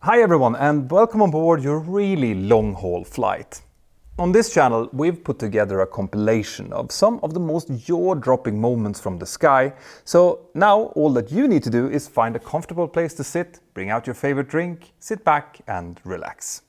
Hi everyone and welcome on board your really long-haul flight. On this channel we've put together a compilation of some of the most jaw-dropping moments from the sky, so now all that you need to do is find a comfortable place to sit, bring out your favorite drink, sit back and relax.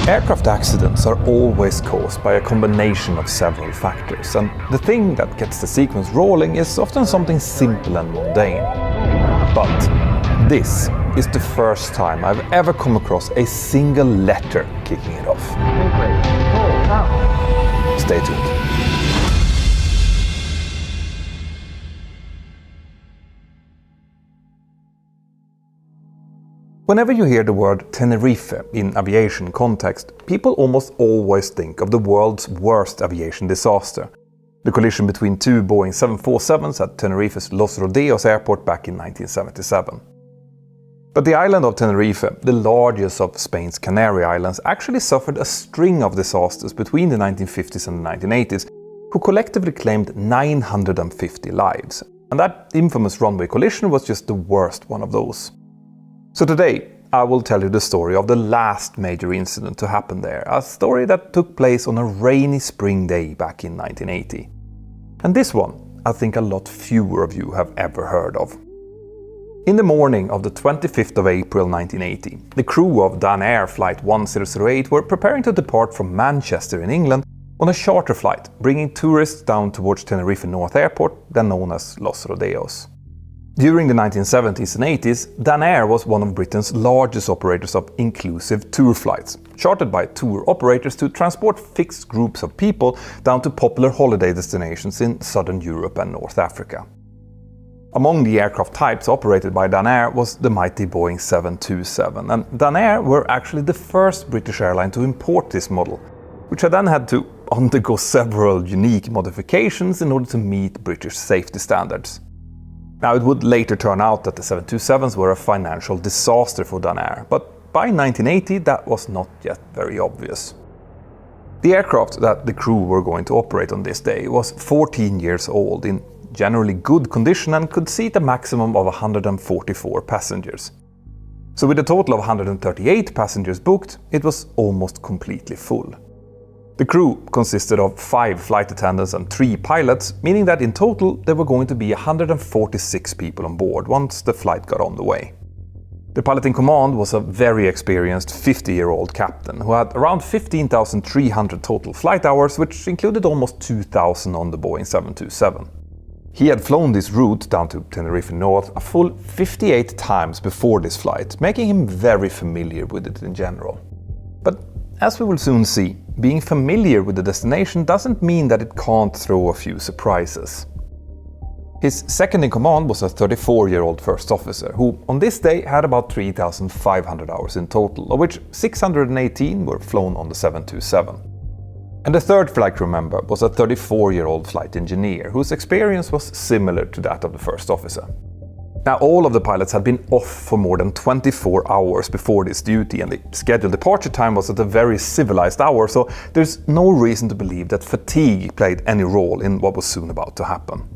Aircraft accidents are always caused by a combination of several factors, and the thing that gets the sequence rolling is often something simple and mundane. But this is the first time I've ever come across a single letter kicking it off. Stay tuned. Whenever you hear the word Tenerife in aviation context, people almost always think of the world's worst aviation disaster, the collision between two Boeing 747s at Tenerife's Los Rodeos airport back in 1977. But the island of Tenerife, the largest of Spain's Canary Islands, actually suffered a string of disasters between the 1950s and the 1980s, who collectively claimed 950 lives. And that infamous runway collision was just the worst one of those. So today, I will tell you the story of the last major incident to happen there, a story that took place on a rainy spring day back in 1980. And this one, I think a lot fewer of you have ever heard of. In the morning of the 25th of April 1980, the crew of Avianca Flight 1008 were preparing to depart from Manchester in England on a charter flight, bringing tourists down towards Tenerife North Airport, then known as Los Rodeos. During the 1970s and 80s, Avianca was one of Britain's largest operators of inclusive tour flights, chartered by tour operators to transport fixed groups of people down to popular holiday destinations in southern Europe and North Africa. Among the aircraft types operated by Avianca was the mighty Boeing 727, and Avianca were actually the first British airline to import this model, which had then had to undergo several unique modifications in order to meet British safety standards. Now, it would later turn out that the 727s were a financial disaster for Avianca, but by 1980 that was not yet very obvious. The aircraft that the crew were going to operate on this day was 14 years old, in generally good condition, and could seat a maximum of 144 passengers. So with a total of 138 passengers booked, it was almost completely full. The crew consisted of 5 flight attendants and 3 pilots, meaning that in total there were going to be 146 people on board once the flight got on the way. The pilot in command was a very experienced 50-year-old captain who had around 15,300 total flight hours, which included almost 2,000 on the Boeing 727. He had flown this route down to Tenerife North a full 58 times before this flight, making him very familiar with it in general. But as we will soon see, being familiar with the destination doesn't mean that it can't throw a few surprises. His second in command was a 34-year-old first officer, who on this day had about 3,500 hours in total, of which 618 were flown on the 727. And the third flight crew member was a 34-year-old flight engineer, whose experience was similar to that of the first officer. Now, all of the pilots had been off for more than 24 hours before this duty, and the scheduled departure time was at a very civilized hour, so there's no reason to believe that fatigue played any role in what was soon about to happen.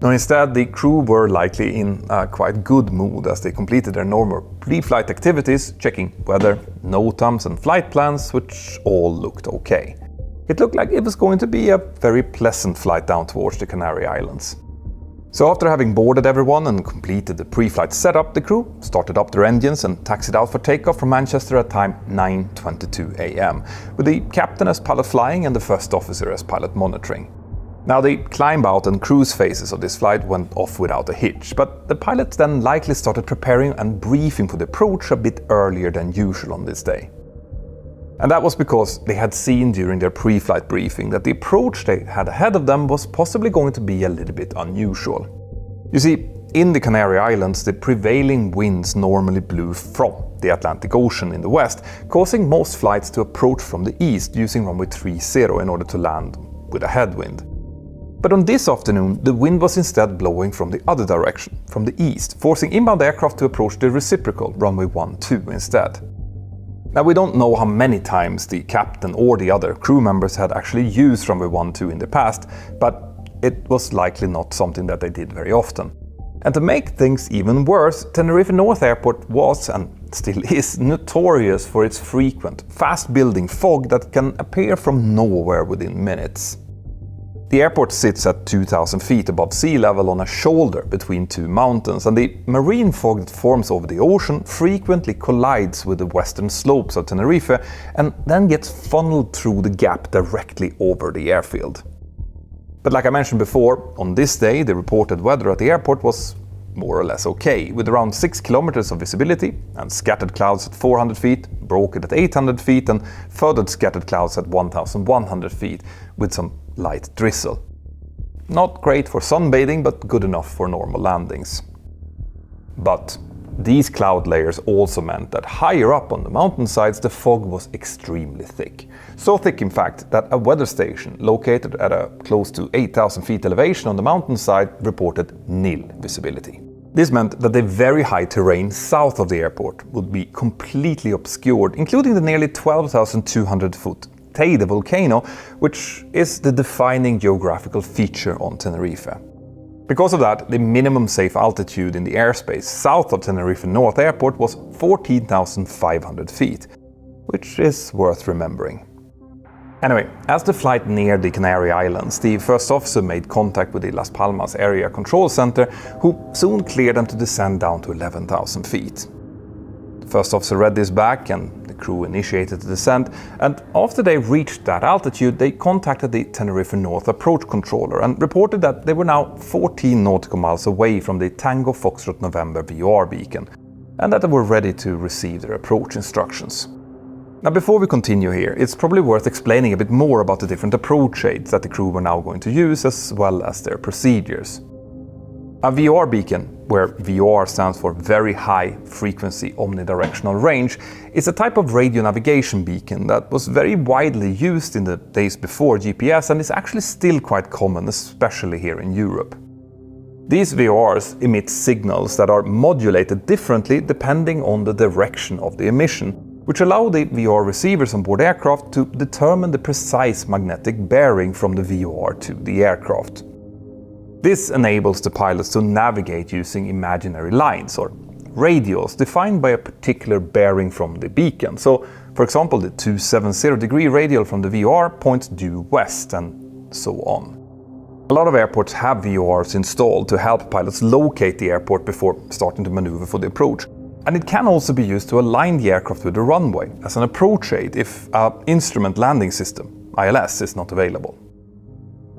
Now, instead, the crew were likely in a quite good mood as they completed their normal pre-flight activities, checking weather, NOTAMs and flight plans, which all looked okay. It looked like it was going to be a very pleasant flight down towards the Canary Islands. So after having boarded everyone and completed the pre-flight setup, the crew started up their engines and taxied out for takeoff from Manchester at time 9:22 a.m, with the captain as pilot flying and the first officer as pilot monitoring. Now, the climb out and cruise phases of this flight went off without a hitch, but the pilots then likely started preparing and briefing for the approach a bit earlier than usual on this day. And that was because they had seen during their pre-flight briefing that the approach they had ahead of them was possibly going to be a little bit unusual. You see, in the Canary Islands, the prevailing winds normally blew from the Atlantic Ocean in the west, causing most flights to approach from the east using runway 30 in order to land with a headwind. But on this afternoon, the wind was instead blowing from the other direction, from the east, forcing inbound aircraft to approach the reciprocal runway 12 instead. Now, we don't know how many times the captain or the other crew members had actually used runway 12 in the past, but it was likely not something that they did very often. And to make things even worse, Tenerife North Airport was, and still is, notorious for its frequent, fast-building fog that can appear from nowhere within minutes. The airport sits at 2,000 feet above sea level on a shoulder between two mountains, and the marine fog that forms over the ocean frequently collides with the western slopes of Tenerife and then gets funneled through the gap directly over the airfield. But like I mentioned before, on this day the reported weather at the airport was more or less okay, with around 6 kilometers of visibility and scattered clouds at 400 feet, broken at 800 feet and further scattered clouds at 1,100 feet with some light drizzle. Not great for sunbathing, but good enough for normal landings. But these cloud layers also meant that higher up on the mountainsides the fog was extremely thick. So thick in fact that a weather station located at a close to 8,000 feet elevation on the mountainside reported nil visibility. This meant that the very high terrain south of the airport would be completely obscured, including the nearly 12,200 foot Teide volcano, which is the defining geographical feature on Tenerife. Because of that, the minimum safe altitude in the airspace south of Tenerife North Airport was 14,500 feet, which is worth remembering. Anyway, as the flight neared the Canary Islands, the first officer made contact with the Las Palmas Area Control Center, who soon cleared them to descend down to 11,000 feet. The first officer read this back and the crew initiated the descent, and after they reached that altitude they contacted the Tenerife North approach controller and reported that they were now 14 nautical miles away from the Tango Foxtrot November VOR beacon, and that they were ready to receive their approach instructions. Now, before we continue here, it's probably worth explaining a bit more about the different approach aids that the crew were now going to use, as well as their procedures. A VOR beacon, where VOR stands for Very High Frequency Omnidirectional Range, is a type of radio navigation beacon that was very widely used in the days before GPS and is actually still quite common, especially here in Europe. These VORs emit signals that are modulated differently depending on the direction of the emission, which allow the VOR receivers on board aircraft to determine the precise magnetic bearing from the VOR to the aircraft. This enables the pilots to navigate using imaginary lines, or radials, defined by a particular bearing from the beacon. So, for example, the 270-degree radial from the VOR points due west, and so on. A lot of airports have VORs installed to help pilots locate the airport before starting to maneuver for the approach. And it can also be used to align the aircraft with the runway as an approach aid if an instrument landing system, ILS, is not available.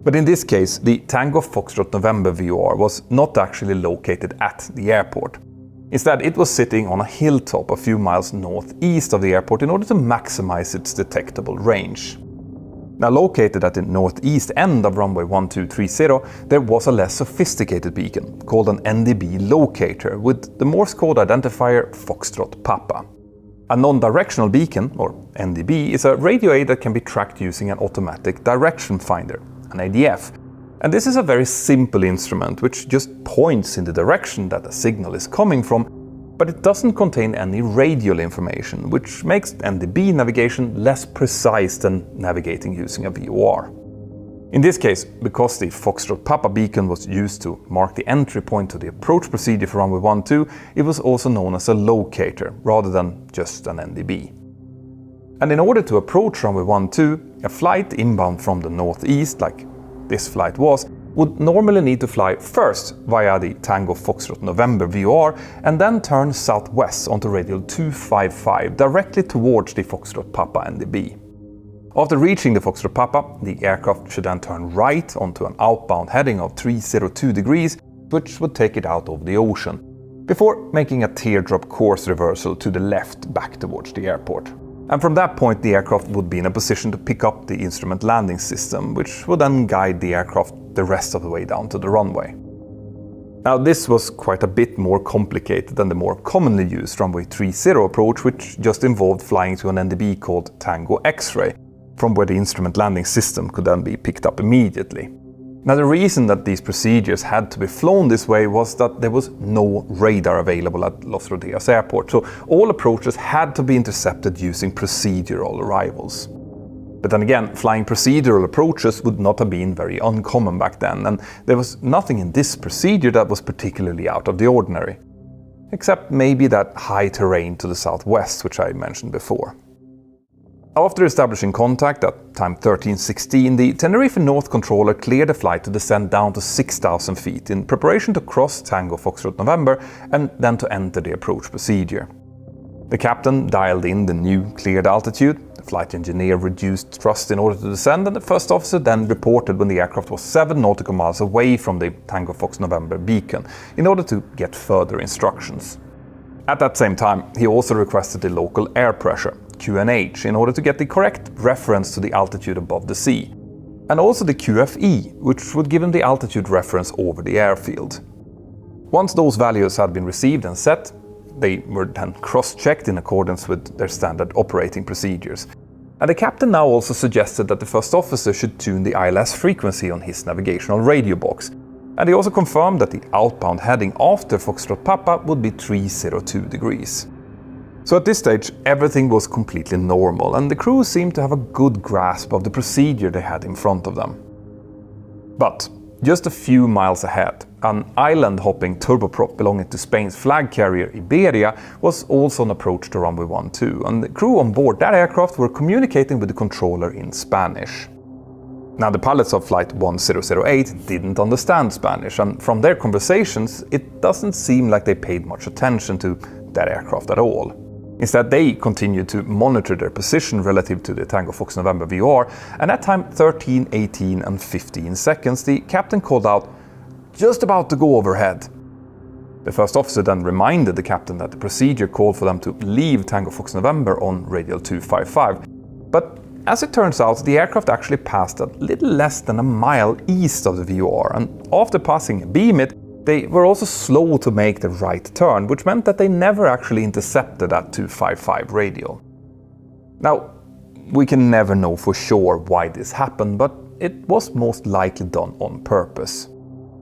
But in this case, the Tango Foxtrot November VOR was not actually located at the airport. Instead, it was sitting on a hilltop a few miles northeast of the airport in order to maximize its detectable range. Now, located at the northeast end of runway 1230, there was a less sophisticated beacon called an NDB locator with the Morse code identifier Foxtrot Papa. A non-directional beacon, or NDB, is a radio aid that can be tracked using an automatic direction finder, an ADF. And this is a very simple instrument which just points in the direction that a signal is coming from, but it doesn't contain any radial information, which makes NDB navigation less precise than navigating using a VOR. In this case, because the Foxtrot Papa beacon was used to mark the entry point to the approach procedure for runway 12, it was also known as a locator, rather than just an NDB. And in order to approach runway 12, a flight inbound from the northeast, like this flight was, would normally need to fly first via the Tango Foxtrot November VOR and then turn southwest onto radial 255 directly towards the Foxtrot Papa NDB. After reaching the Foxtrot Papa, the aircraft should then turn right onto an outbound heading of 302 degrees, which would take it out over the ocean, before making a teardrop course reversal to the left back towards the airport. And from that point, the aircraft would be in a position to pick up the instrument landing system, which would then guide the aircraft the rest of the way down to the runway. Now, this was quite a bit more complicated than the more commonly used runway 30 approach, which just involved flying to an NDB called Tango X-ray, from where the instrument landing system could then be picked up immediately. Now, the reason that these procedures had to be flown this way was that there was no radar available at Los Rodeos airport, so all approaches had to be intercepted using procedural arrivals. But then again, flying procedural approaches would not have been very uncommon back then, and there was nothing in this procedure that was particularly out of the ordinary. Except maybe that high terrain to the southwest, which I mentioned before. After establishing contact at time 13:16, the Tenerife North controller cleared the flight to descend down to 6,000 feet in preparation to cross Tango Foxtrot November and then to enter the approach procedure. The captain dialed in the new cleared altitude, the flight engineer reduced thrust in order to descend, and the first officer then reported when the aircraft was 7 nautical miles away from the Tango Fox November beacon in order to get further instructions. At that same time, he also requested the local air pressure, QNH, in order to get the correct reference to the altitude above the sea, and also the QFE, which would give him the altitude reference over the airfield. Once those values had been received and set, they were then cross-checked in accordance with their standard operating procedures. And the captain now also suggested that the first officer should tune the ILS frequency on his navigational radio box. And he also confirmed that the outbound heading after Foxtrot Papa would be 302 degrees. So at this stage, everything was completely normal, and the crew seemed to have a good grasp of the procedure they had in front of them. But just a few miles ahead, an island-hopping turboprop belonging to Spain's flag carrier Iberia was also on approach to runway 12, and the crew on board that aircraft were communicating with the controller in Spanish. Now, the pilots of Flight 1008 didn't understand Spanish, and from their conversations, it doesn't seem like they paid much attention to that aircraft at all. Instead, they continued to monitor their position relative to the Tango Fox November VOR, and at time 13, 18 and 15 seconds, the captain called out, "Just about to go overhead." The first officer then reminded the captain that the procedure called for them to leave Tango Fox November on radial 255, but as it turns out, the aircraft actually passed a little less than a mile east of the VOR, and after passing a beamit, they were also slow to make the right turn, which meant that they never actually intercepted that 255 radial. Now, we can never know for sure why this happened, but it was most likely done on purpose.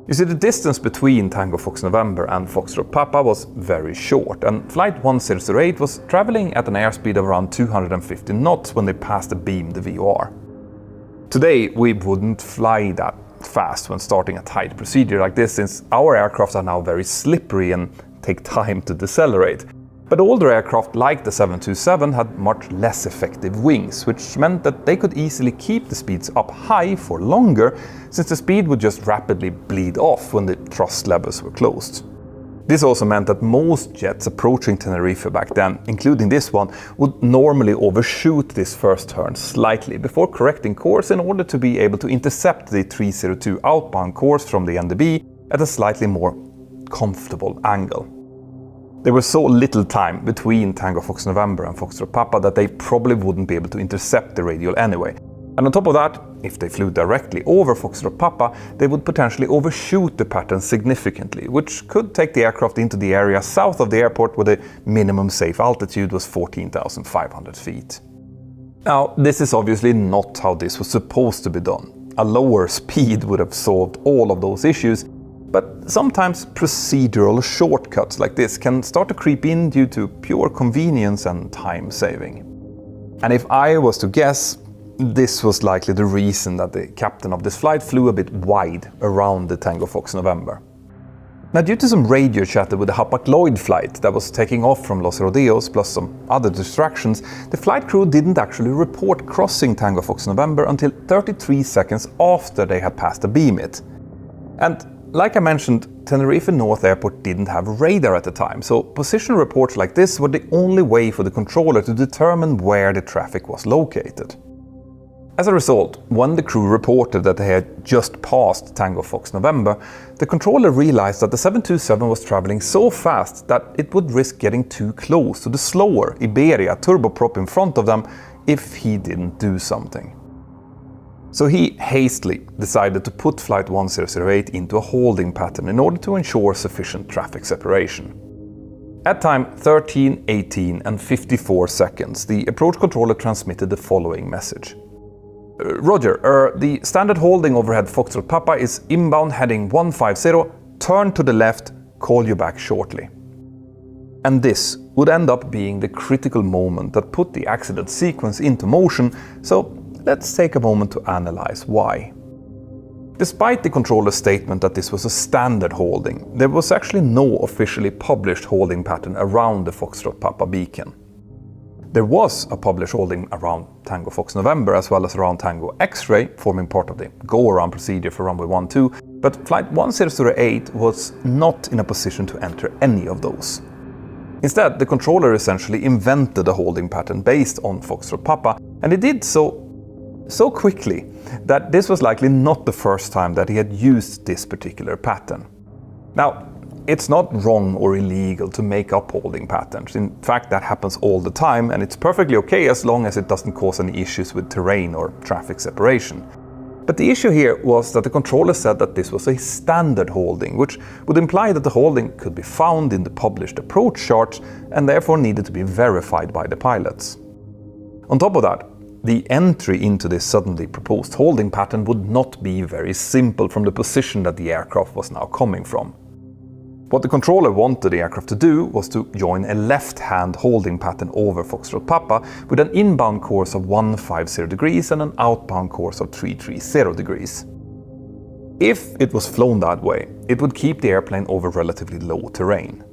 You see, the distance between Tango Fox November and Foxtrot Papa was very short, and Flight 1008 was traveling at an airspeed of around 250 knots when they passed the beam the VOR. Today, we wouldn't fly that fast when starting a tight procedure like this, since our aircraft are now very slippery and take time to decelerate. But older aircraft like the 727 had much less effective wings, which meant that they could easily keep the speeds up high for longer, since the speed would just rapidly bleed off when the thrust levels were closed. This also meant that most jets approaching Tenerife back then, including this one, would normally overshoot this first turn slightly before correcting course in order to be able to intercept the 302 outbound course from the NDB at a slightly more comfortable angle. There was so little time between Tango Fox November and Foxtrot Papa that they probably wouldn't be able to intercept the radial anyway. And on top of that, if they flew directly over Foxtrot Papa, they would potentially overshoot the pattern significantly, which could take the aircraft into the area south of the airport where the minimum safe altitude was 14,500 feet. Now, this is obviously not how this was supposed to be done. A lower speed would have solved all of those issues, but sometimes procedural shortcuts like this can start to creep in due to pure convenience and time saving. And if I was to guess, this was likely the reason that the captain of this flight flew a bit wide around the Tango Fox November. Now, due to some radio chatter with the Hapag-Lloyd flight that was taking off from Los Rodeos plus some other distractions, the flight crew didn't actually report crossing Tango Fox November until 33 seconds after they had passed a beamit. And like I mentioned, Tenerife North Airport didn't have radar at the time, so position reports like this were the only way for the controller to determine where the traffic was located. As a result, when the crew reported that they had just passed Tango Fox November, the controller realized that the 727 was traveling so fast that it would risk getting too close to the slower Iberia turboprop in front of them if he didn't do something. So he hastily decided to put Flight 1008 into a holding pattern in order to ensure sufficient traffic separation. At time 13, 18 and 54 seconds, the approach controller transmitted the following message. Roger, the standard holding overhead Foxtrot Papa is inbound heading 150, turn to the left, call you back shortly. And this would end up being the critical moment that put the accident sequence into motion, so let's take a moment to analyze why. Despite the controller's statement that this was a standard holding, there was actually no officially published holding pattern around the Foxtrot Papa beacon. There was a published holding around Tango Fox November as well as around Tango X-Ray, forming part of the go-around procedure for runway 12, but Flight 1008 was not in a position to enter any of those. Instead, the controller essentially invented a holding pattern based on Foxtrot Papa, and he did so quickly that this was likely not the first time that he had used this particular pattern. Now, it's not wrong or illegal to make up holding patterns. In fact, that happens all the time, and it's perfectly okay as long as it doesn't cause any issues with terrain or traffic separation. But the issue here was that the controller said that this was a standard holding, which would imply that the holding could be found in the published approach charts and therefore needed to be verified by the pilots. On top of that, the entry into this suddenly proposed holding pattern would not be very simple from the position that the aircraft was now coming from. What the controller wanted the aircraft to do was to join a left-hand holding pattern over Foxtrot Papa with an inbound course of 150 degrees and an outbound course of 330 degrees. If it was flown that way, it would keep the airplane over relatively low terrain.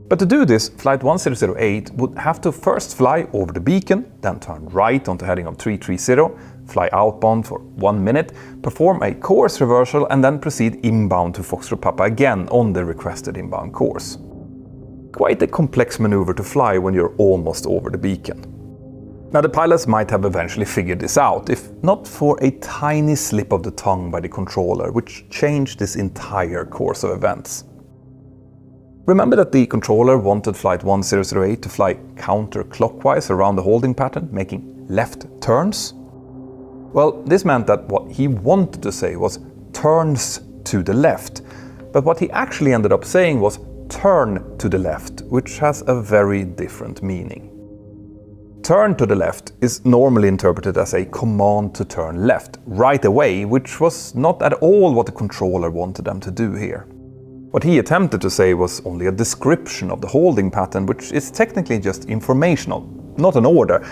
But to do this, Flight 1008 would have to first fly over the beacon, then turn right onto heading of 330, fly outbound for 1 minute, perform a course reversal and then proceed inbound to Foxtrot Papa again on the requested inbound course. Quite a complex maneuver to fly when you're almost over the beacon. Now, the pilots might have eventually figured this out, if not for a tiny slip of the tongue by the controller, which changed this entire course of events. Remember that the controller wanted Flight 1008 to fly counterclockwise around the holding pattern, making left turns? Well, this meant that what he wanted to say was turns to the left, but what he actually ended up saying was turn to the left, which has a very different meaning. Turn to the left is normally interpreted as a command to turn left right away, which was not at all what the controller wanted them to do here. What he attempted to say was only a description of the holding pattern, which is technically just informational, not an order,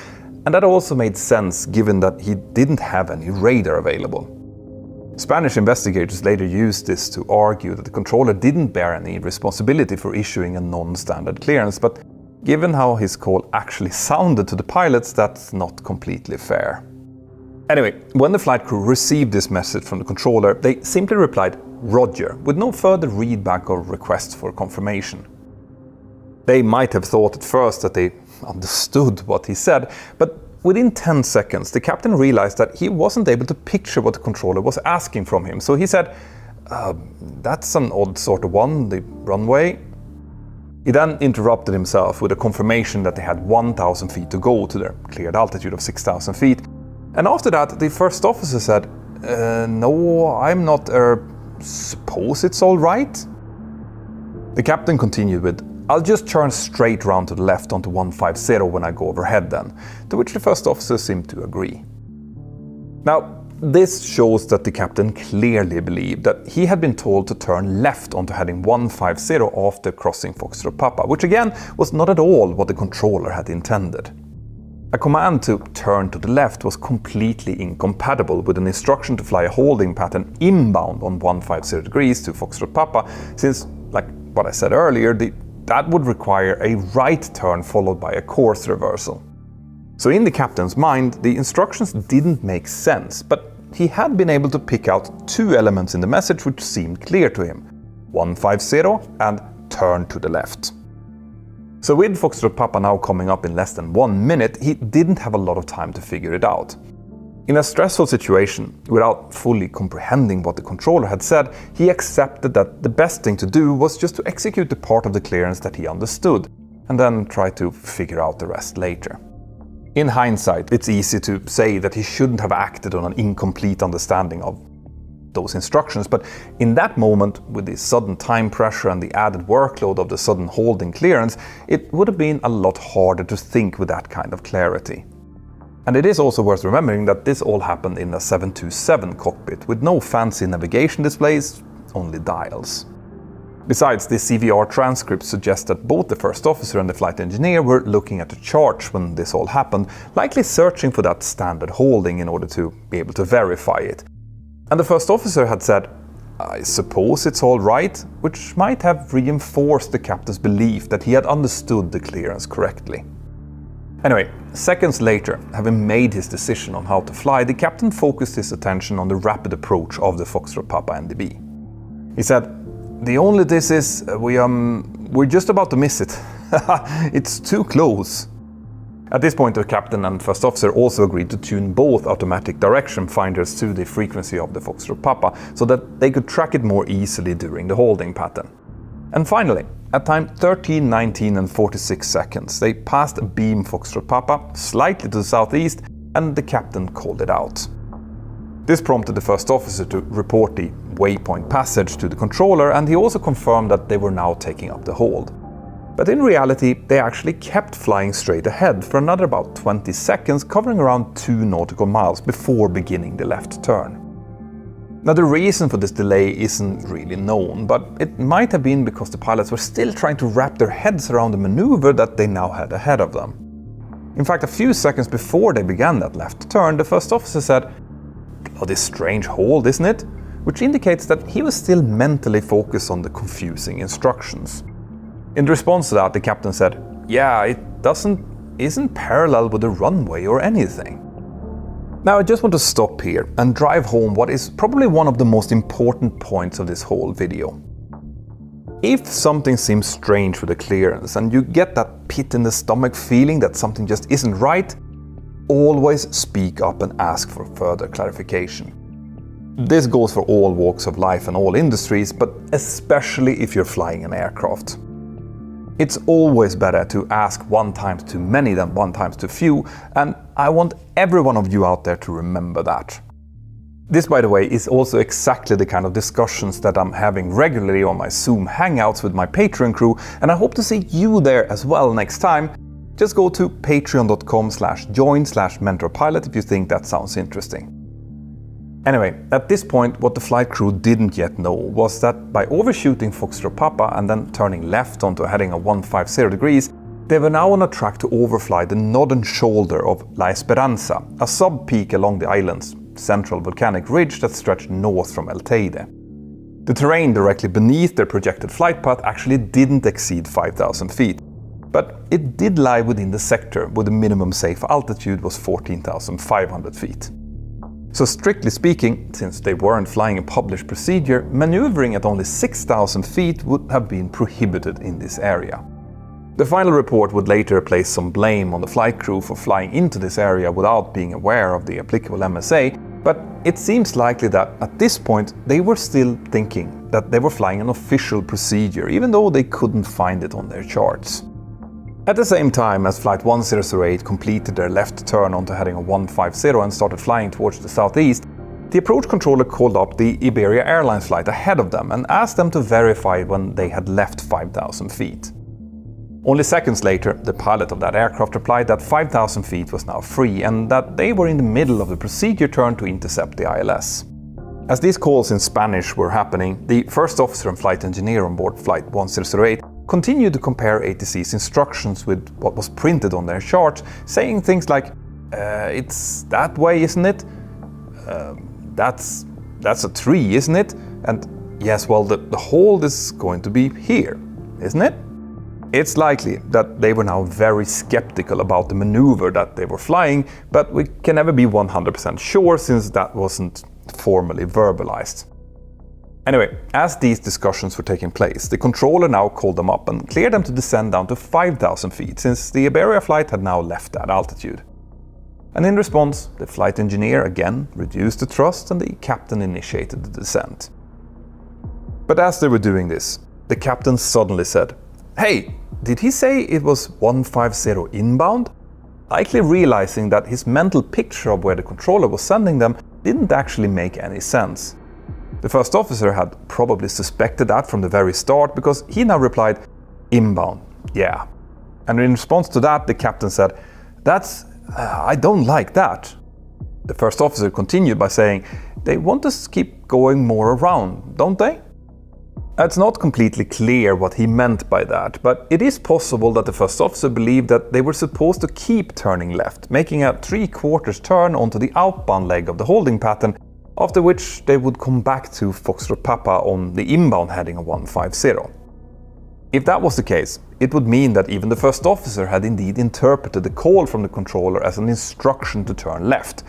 and that also made sense given that he didn't have any radar available. Spanish investigators later used this to argue that the controller didn't bear any responsibility for issuing a non-standard clearance, but given how his call actually sounded to the pilots, that's not completely fair. Anyway, when the flight crew received this message from the controller, they simply replied "Roger" with no further readback or request for confirmation. They might have thought at first that they understood what he said, but within 10 seconds the captain realized that he wasn't able to picture what the controller was asking from him, so he said, "That's an odd sort of one, the runway." He then interrupted himself with a confirmation that they had 1,000 feet to go to their cleared altitude of 6,000 feet. And after that, the first officer said, "No, I'm not, suppose it's all right?" The captain continued with, "I'll just turn straight round to the left onto 150 when I go overhead then," to which the first officer seemed to agree. Now, this shows that the captain clearly believed that he had been told to turn left onto heading 150 after crossing Foxtrot Papa, which again was not at all what the controller had intended. A command to turn to the left was completely incompatible with an instruction to fly a holding pattern inbound on 150 degrees to Foxtrot Papa, since, like what I said earlier, that would require a right turn followed by a course reversal. So in the captain's mind, the instructions didn't make sense, but he had been able to pick out two elements in the message which seemed clear to him: 150 and turn to the left. So with Foxtrot Papa now coming up in less than 1 minute, he didn't have a lot of time to figure it out. In a stressful situation, without fully comprehending what the controller had said, he accepted that the best thing to do was just to execute the part of the clearance that he understood, and then try to figure out the rest later. In hindsight, it's easy to say that he shouldn't have acted on an incomplete understanding of those instructions, but in that moment, with the sudden time pressure and the added workload of the sudden holding clearance, it would have been a lot harder to think with that kind of clarity. And it is also worth remembering that this all happened in a 727 cockpit with no fancy navigation displays, only dials. Besides, the CVR transcript suggests that both the first officer and the flight engineer were looking at the charts when this all happened, likely searching for that standard holding in order to be able to verify it. And the first officer had said, "I suppose it's all right," which might have reinforced the captain's belief that he had understood the clearance correctly. Anyway, seconds later, having made his decision on how to fly, the captain focused his attention on the rapid approach of the Foxtrot Papa NDB. He said, "The only this is, we're just about to miss it. It's too close." At this point, the captain and first officer also agreed to tune both automatic direction finders to the frequency of the Foxtrot Papa so that they could track it more easily during the holding pattern. And finally, at time 13, 19 and 46 seconds, they passed a beam Foxtrot Papa slightly to the southeast, and the captain called it out. This prompted the first officer to report the waypoint passage to the controller, and he also confirmed that they were now taking up the hold. But in reality, they actually kept flying straight ahead for another about 20 seconds, covering around 2 nautical miles before beginning the left turn. Now, the reason for this delay isn't really known, but it might have been because the pilots were still trying to wrap their heads around the maneuver that they now had ahead of them. In fact, a few seconds before they began that left turn, the first officer said, "Bloody strange hold, isn't it?" which indicates that he was still mentally focused on the confusing instructions. In response to that, the captain said, "Yeah, it isn't parallel with the runway or anything." Now, I just want to stop here and drive home what is probably one of the most important points of this whole video. If something seems strange with the clearance and you get that pit in the stomach feeling that something just isn't right, always speak up and ask for further clarification. This goes for all walks of life and all industries, but especially if you're flying an aircraft. It's always better to ask one time too many than one time too few, and I want every one of you out there to remember that. This, by the way, is also exactly the kind of discussions that I'm having regularly on my Zoom Hangouts with my Patreon crew, and I hope to see you there as well next time. Just go to patreon.com/join/mentorpilot if you think that sounds interesting. Anyway, at this point, what the flight crew didn't yet know was that by overshooting Foxtrot Papa and then turning left onto a heading of 150 degrees, they were now on a track to overfly the northern shoulder of La Esperanza, a sub-peak along the island's central volcanic ridge that stretched north from El Teide. The terrain directly beneath their projected flight path actually didn't exceed 5,000 feet, but it did lie within the sector where the minimum safe altitude was 14,500 feet. So strictly speaking, since they weren't flying a published procedure, maneuvering at only 6,000 feet would have been prohibited in this area. The final report would later place some blame on the flight crew for flying into this area without being aware of the applicable MSA, but it seems likely that at this point they were still thinking that they were flying an official procedure, even though they couldn't find it on their charts. At the same time as Flight 1008 completed their left turn onto heading of 150 and started flying towards the southeast, the approach controller called up the Iberia Airlines flight ahead of them and asked them to verify when they had left 5,000 feet. Only seconds later, the pilot of that aircraft replied that 5,000 feet was now free and that they were in the middle of the procedure turn to intercept the ILS. As these calls in Spanish were happening, the first officer and flight engineer on board Flight 1008 continued to compare ATC's instructions with what was printed on their chart, saying things like, "It's that way, isn't it? That's a tree, isn't it? And yes, well, the hold is going to be here, isn't it?" It's likely that they were now very skeptical about the maneuver that they were flying, but we can never be 100% sure since that wasn't formally verbalized. Anyway, as these discussions were taking place, the controller now called them up and cleared them to descend down to 5,000 feet, since the Iberia flight had now left that altitude. And in response, the flight engineer again reduced the thrust and the captain initiated the descent. But as they were doing this, the captain suddenly said, "Hey, did he say it was 150 inbound?" Likely realizing that his mental picture of where the controller was sending them didn't actually make any sense. The first officer had probably suspected that from the very start because he now replied, "Inbound, yeah." And in response to that, the captain said, I don't like that." The first officer continued by saying, "They want us to keep going more around, don't they?" It's not completely clear what he meant by that, but it is possible that the first officer believed that they were supposed to keep turning left, making a 3/4 turn onto the outbound leg of the holding pattern, after which they would come back to Foxtrot Papa on the inbound heading of 150. If that was the case, it would mean that even the first officer had indeed interpreted the call from the controller as an instruction to turn left.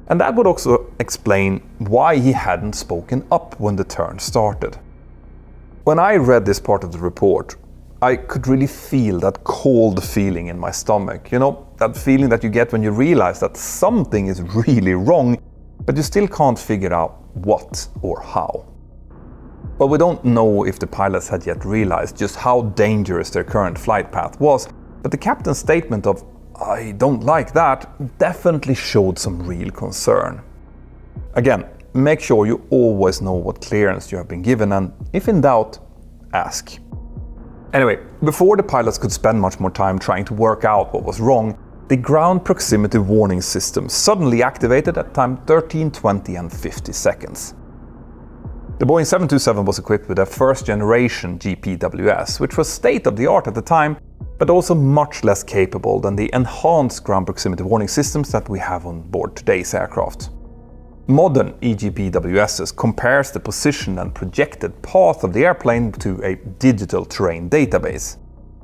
And that would also explain why he hadn't spoken up when the turn started. When I read this part of the report, I could really feel that cold feeling in my stomach. You know, that feeling that you get when you realize that something is really wrong, but you still can't figure out what or how. Well, we don't know if the pilots had yet realized just how dangerous their current flight path was, but the captain's statement of "I don't like that" definitely showed some real concern. Again, make sure you always know what clearance you have been given, and if in doubt, ask. Anyway, before the pilots could spend much more time trying to work out what was wrong, the ground proximity warning system suddenly activated at time 13:20 and 50 seconds. The Boeing 727 was equipped with a first-generation GPWS, which was state-of-the-art at the time, but also much less capable than the enhanced ground proximity warning systems that we have on board today's aircraft. Modern EGPWSs compares the position and projected path of the airplane to a digital terrain database.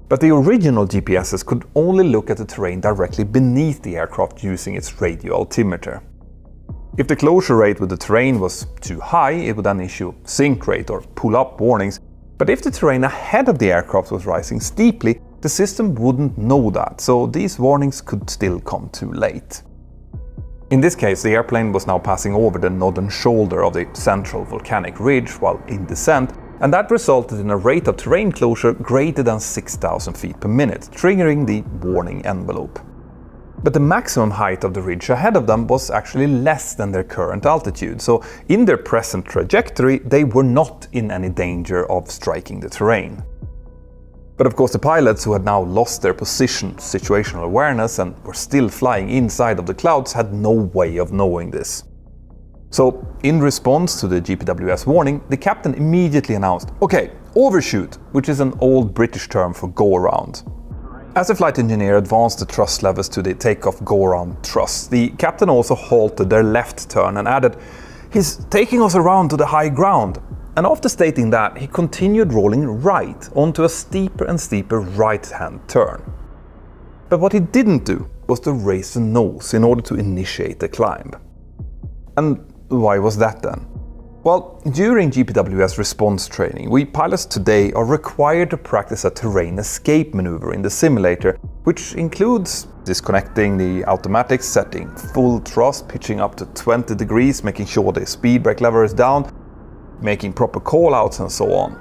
But the original GPSs could only look at the terrain directly beneath the aircraft using its radio altimeter. If the closure rate with the terrain was too high, it would then issue sink rate or pull-up warnings. But if the terrain ahead of the aircraft was rising steeply, the system wouldn't know that, so these warnings could still come too late. In this case, the airplane was now passing over the northern shoulder of the central volcanic ridge while in descent, and that resulted in a rate of terrain closure greater than 6,000 feet per minute, triggering the warning envelope. But the maximum height of the ridge ahead of them was actually less than their current altitude, so in their present trajectory they were not in any danger of striking the terrain. But of course the pilots, who had now lost their position, situational awareness, and were still flying inside of the clouds, had no way of knowing this. So, in response to the GPWS warning, the captain immediately announced, "Okay, overshoot," which is an old British term for go around. As the flight engineer advanced the thrust levels to the takeoff go-around thrust, the captain also halted their left turn and added, "He's taking us around to the high ground." And after stating that, he continued rolling right onto a steeper and steeper right-hand turn. But what he didn't do was to raise the nose in order to initiate the climb. And why was that then? Well, during GPWS response training, we pilots today are required to practice a terrain escape maneuver in the simulator, which includes disconnecting the automatics, setting full thrust, pitching up to 20 degrees, making sure the speed brake lever is down, making proper call-outs and so on.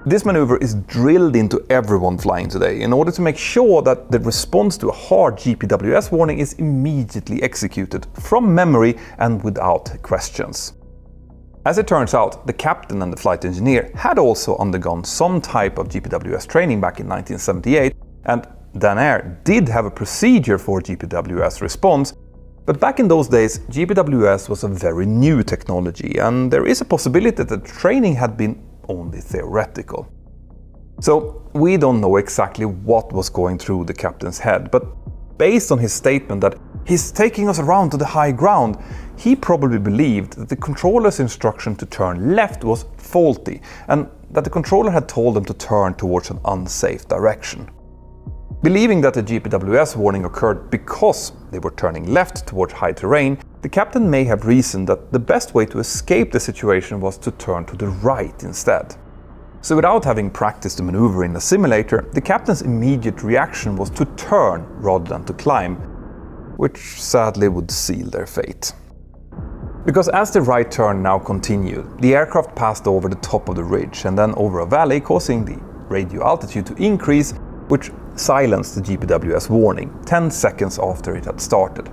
This maneuver is drilled into everyone flying today in order to make sure that the response to a hard GPWS warning is immediately executed from memory and without questions. As it turns out, the captain and the flight engineer had also undergone some type of GPWS training back in 1978, and Danair did have a procedure for GPWS response, but back in those days, GPWS was a very new technology, and there is a possibility that the training had been only theoretical. So we don't know exactly what was going through the captain's head, but based on his statement that he's taking us around to the high ground, he probably believed that the controller's instruction to turn left was faulty, and that the controller had told them to turn towards an unsafe direction. Believing that the GPWS warning occurred because they were turning left towards high terrain, the captain may have reasoned that the best way to escape the situation was to turn to the right instead. So without having practiced the maneuver in the simulator, the captain's immediate reaction was to turn rather than to climb, which sadly would seal their fate. Because as the right turn now continued, the aircraft passed over the top of the ridge and then over a valley, causing the radio altitude to increase, which silenced the GPWS warning 10 seconds after it had started.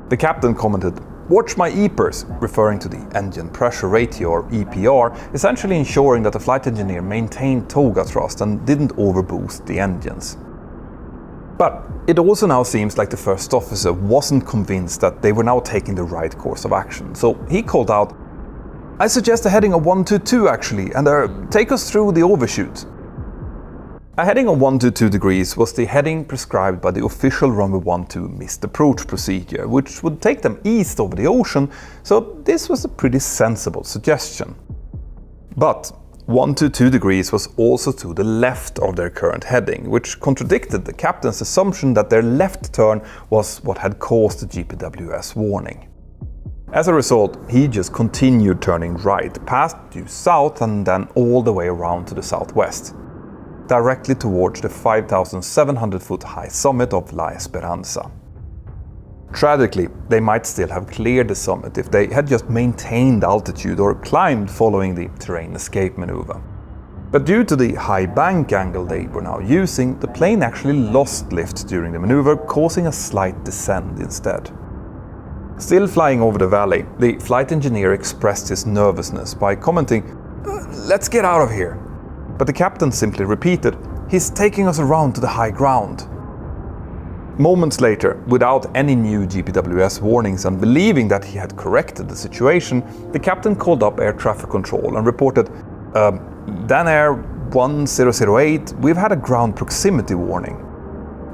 The captain commented, "Watch my EPRs," referring to the engine pressure ratio or EPR, essentially ensuring that the flight engineer maintained toga thrust and didn't overboost the engines. But it also now seems like the first officer wasn't convinced that they were now taking the right course of action. So he called out, "I suggest a heading of 122 actually, and take us through the overshoot." A heading of 122 degrees was the heading prescribed by the official runway 12 missed approach procedure, which would take them east over the ocean, so this was a pretty sensible suggestion. But 122 degrees was also to the left of their current heading, which contradicted the captain's assumption that their left turn was what had caused the GPWS warning. As a result, he just continued turning right, past due south and then all the way around to the southwest, directly towards the 5,700 foot high summit of La Esperanza. Tragically, they might still have cleared the summit if they had just maintained altitude or climbed following the terrain escape maneuver. But due to the high bank angle they were now using, the plane actually lost lift during the maneuver, causing a slight descent instead. Still flying over the valley, the flight engineer expressed his nervousness by commenting, "Let's get out of here." But the captain simply repeated, "He's taking us around to the high ground." Moments later, without any new GPWS warnings and believing that he had corrected the situation, the captain called up air traffic control and reported, "Dan Air 1008, we've had a ground proximity warning."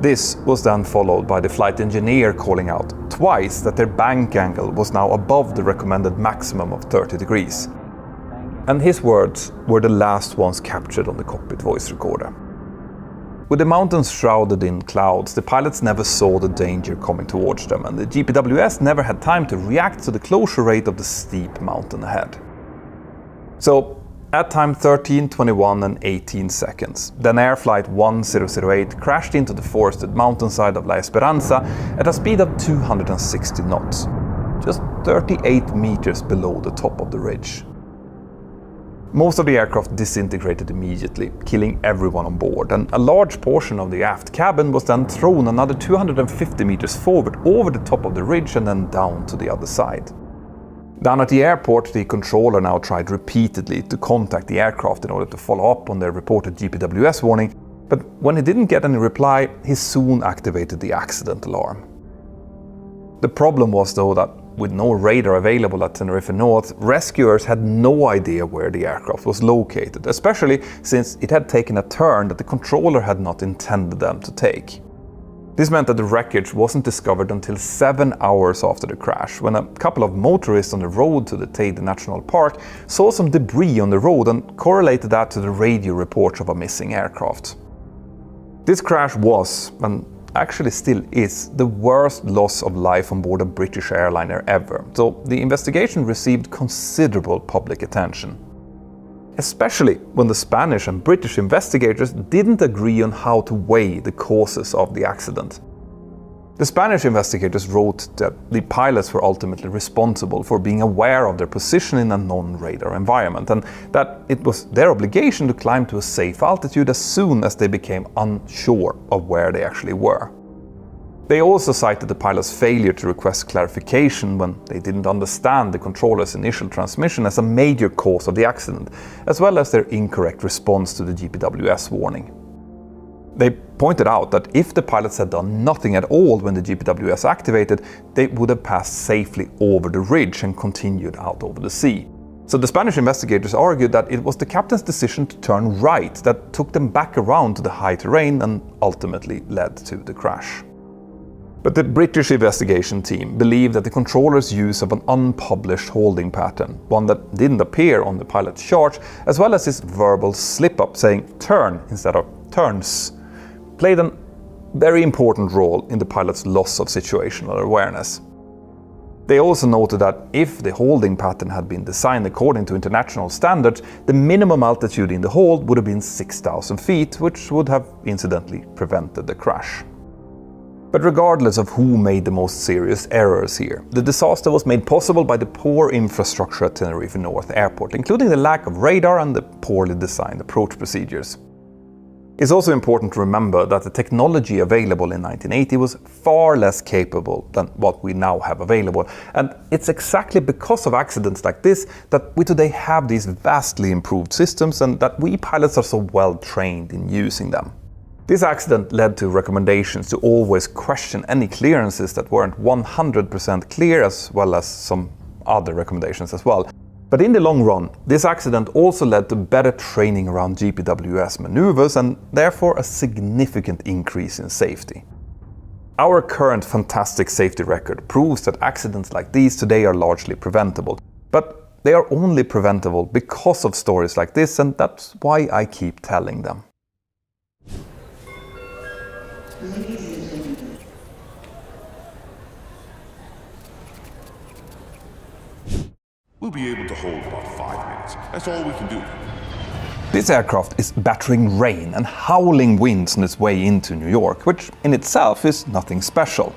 This was then followed by the flight engineer calling out twice that their bank angle was now above the recommended maximum of 30 degrees. And his words were the last ones captured on the cockpit voice recorder. With the mountains shrouded in clouds, the pilots never saw the danger coming towards them, and the GPWS never had time to react to the closure rate of the steep mountain ahead. So, at time 13, 21 and 18 seconds, Dan Air Flight 1008 crashed into the forested mountainside of La Esperanza at a speed of 260 knots, just 38 meters below the top of the ridge. Most of the aircraft disintegrated immediately, killing everyone on board, and a large portion of the aft cabin was then thrown another 250 meters forward over the top of the ridge and then down to the other side. Down at the airport, the controller now tried repeatedly to contact the aircraft in order to follow up on their reported GPWS warning, but when he didn't get any reply, he soon activated the accident alarm. The problem was though that with no radar available at Tenerife North, rescuers had no idea where the aircraft was located, especially since it had taken a turn that the controller had not intended them to take. This meant that the wreckage wasn't discovered until 7 hours after the crash, when a couple of motorists on the road to the Teide National Park saw some debris on the road and correlated that to the radio reports of a missing aircraft. This crash was, and actually still is, the worst loss of life on board a British airliner ever, so the investigation received considerable public attention. Especially when the Spanish and British investigators didn't agree on how to weigh the causes of the accident. The Spanish investigators wrote that the pilots were ultimately responsible for being aware of their position in a non-radar environment, and that it was their obligation to climb to a safe altitude as soon as they became unsure of where they actually were. They also cited the pilot's failure to request clarification when they didn't understand the controller's initial transmission as a major cause of the accident, as well as their incorrect response to the GPWS warning. They pointed out that if the pilots had done nothing at all when the GPWS activated, they would have passed safely over the ridge and continued out over the sea. So the Spanish investigators argued that it was the captain's decision to turn right that took them back around to the high terrain and ultimately led to the crash. But the British investigation team believed that the controller's use of an unpublished holding pattern, one that didn't appear on the pilot's chart, as well as his verbal slip-up saying "turn" instead of "turns," played a very important role in the pilot's loss of situational awareness. They also noted that if the holding pattern had been designed according to international standards, the minimum altitude in the hold would have been 6,000 feet, which would have incidentally prevented the crash. But regardless of who made the most serious errors here, the disaster was made possible by the poor infrastructure at Tenerife North Airport, including the lack of radar and the poorly designed approach procedures. It's also important to remember that the technology available in 1980 was far less capable than what we now have available, and it's exactly because of accidents like this that we today have these vastly improved systems and that we pilots are so well trained in using them. This accident led to recommendations to always question any clearances that weren't 100% clear, as well as some other recommendations as well. But in the long run, this accident also led to better training around GPWS maneuvers and therefore a significant increase in safety. Our current fantastic safety record proves that accidents like these today are largely preventable. But they are only preventable because of stories like this, and that's why I keep telling them. We'll be able to hold about 5 minutes. That's all we can do. This aircraft is battering rain and howling winds on its way into New York, which in itself is nothing special.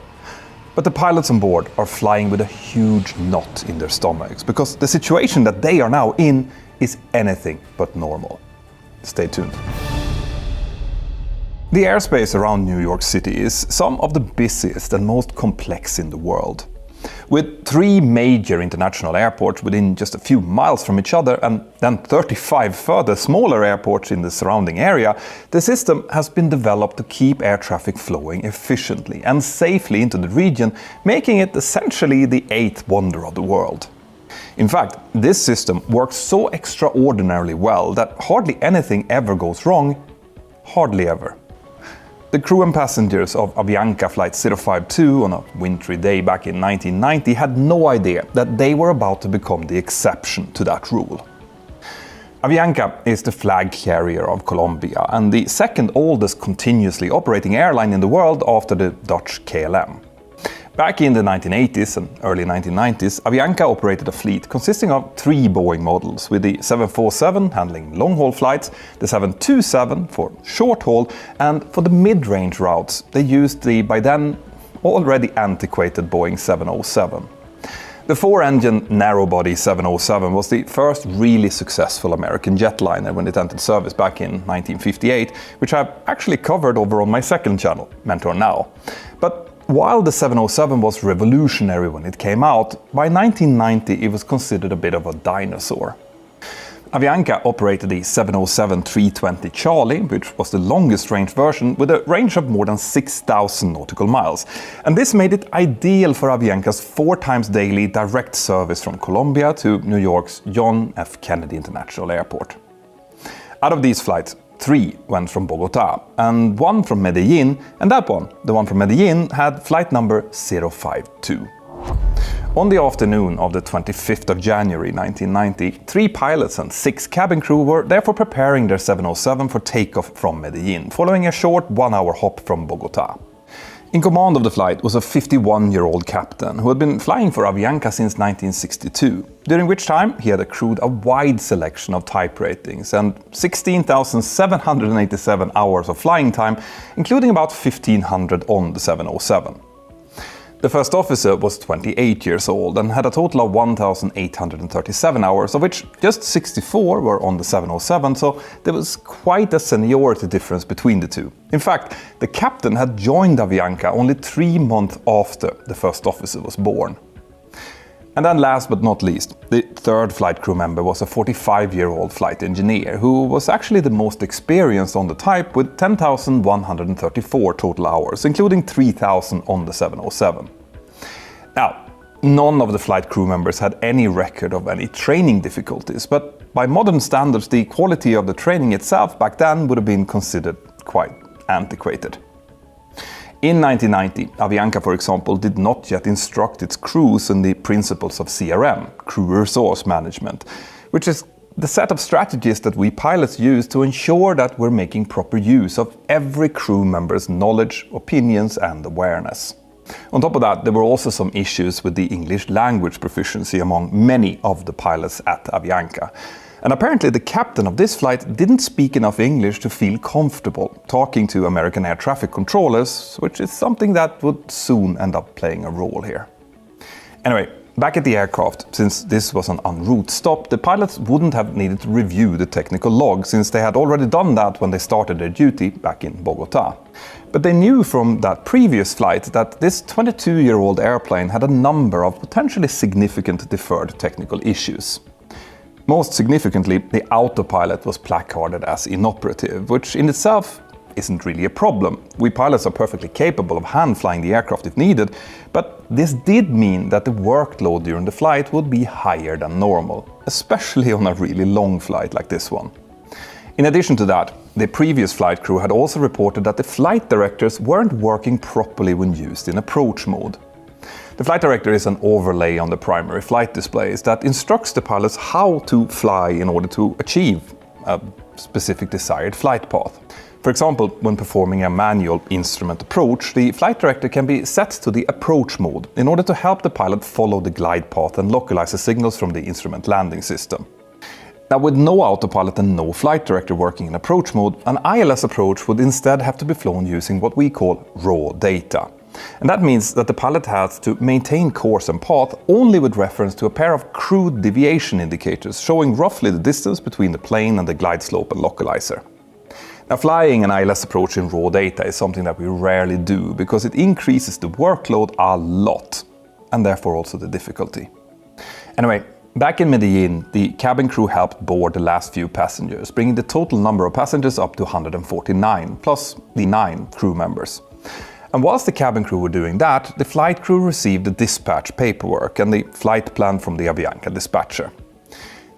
But the pilots on board are flying with a huge knot in their stomachs, because the situation that they are now in is anything but normal. Stay tuned. The airspace around New York City is some of the busiest and most complex in the world. With 3 major international airports within just a few miles from each other and then 35 further smaller airports in the surrounding area, the system has been developed to keep air traffic flowing efficiently and safely into the region, making it essentially the 8th wonder of the world. In fact, this system works so extraordinarily well that hardly anything ever goes wrong, hardly ever. The crew and passengers of Avianca Flight 052 on a wintry day back in 1990 had no idea that they were about to become the exception to that rule. Avianca is the flag carrier of Colombia and the second oldest continuously operating airline in the world after the Dutch KLM. Back in the 1980s and early 1990s, Avianca operated a fleet consisting of 3 Boeing models, with the 747 handling long-haul flights, the 727 for short-haul, and for the mid-range routes they used the by then already antiquated Boeing 707. The 4-engine narrow-body 707 was the first really successful American jetliner when it entered service back in 1958, which I've actually covered over on my second channel, Mentor Now. But while the 707 was revolutionary when it came out, by 1990 it was considered a bit of a dinosaur. Avianca operated the 707-320 Charlie, which was the longest range version with a range of more than 6,000 nautical miles. And this made it ideal for Avianca's 4 times daily direct service from Colombia to New York's John F. Kennedy International Airport. Out of these flights, 3 went from Bogotá and 1 from Medellin, and that one, the one from Medellin, had flight number 052. On the afternoon of the 25th of January 1990, 3 pilots and 6 cabin crew were therefore preparing their 707 for takeoff from Medellin, following a short 1-hour hop from Bogotá. In command of the flight was a 51-year-old captain who had been flying for Avianca since 1962, during which time he had accrued a wide selection of type ratings and 16,787 hours of flying time, including about 1,500 on the 707. The first officer was 28 years old and had a total of 1,837 hours, of which just 64 were on the 707, so there was quite a seniority difference between the two. In fact, the captain had joined Avianca only 3 months after the first officer was born. And then last but not least, the third flight crew member was a 45-year-old flight engineer who was actually the most experienced on the type, with 10,134 total hours, including 3,000 on the 707. Now, none of the flight crew members had any record of any training difficulties, but by modern standards the quality of the training itself back then would have been considered quite antiquated. In 1990, Avianca, for example, did not yet instruct its crews in the principles of CRM, crew resource management, which is the set of strategies that we pilots use to ensure that we're making proper use of every crew member's knowledge, opinions and awareness. On top of that, there were also some issues with the English language proficiency among many of the pilots at Avianca. And apparently the captain of this flight didn't speak enough English to feel comfortable talking to American air traffic controllers, which is something that would soon end up playing a role here. Anyway, back at the aircraft, since this was an en route stop, the pilots wouldn't have needed to review the technical log, since they had already done that when they started their duty back in Bogotá. But they knew from that previous flight that this 22-year-old airplane had a number of potentially significant deferred technical issues. Most significantly, the autopilot was placarded as inoperative, which in itself isn't really a problem. We pilots are perfectly capable of hand flying the aircraft if needed, but this did mean that the workload during the flight would be higher than normal, especially on a really long flight like this one. In addition to that, the previous flight crew had also reported that the flight directors weren't working properly when used in approach mode. The flight director is an overlay on the primary flight displays that instructs the pilots how to fly in order to achieve a specific desired flight path. For example, when performing a manual instrument approach, the flight director can be set to the approach mode in order to help the pilot follow the glide path and localize the signals from the instrument landing system. Now, with no autopilot and no flight director working in approach mode, an ILS approach would instead have to be flown using what we call raw data. And that means that the pilot has to maintain course and path only with reference to a pair of crude deviation indicators showing roughly the distance between the plane and the glide slope and localizer. Now, flying an ILS approach in raw data is something that we rarely do because it increases the workload a lot, and therefore also the difficulty. Anyway, back in Medellin, the cabin crew helped board the last few passengers, bringing the total number of passengers up to 149, plus the 9 crew members. And whilst the cabin crew were doing that, the flight crew received the dispatch paperwork and the flight plan from the Avianca dispatcher.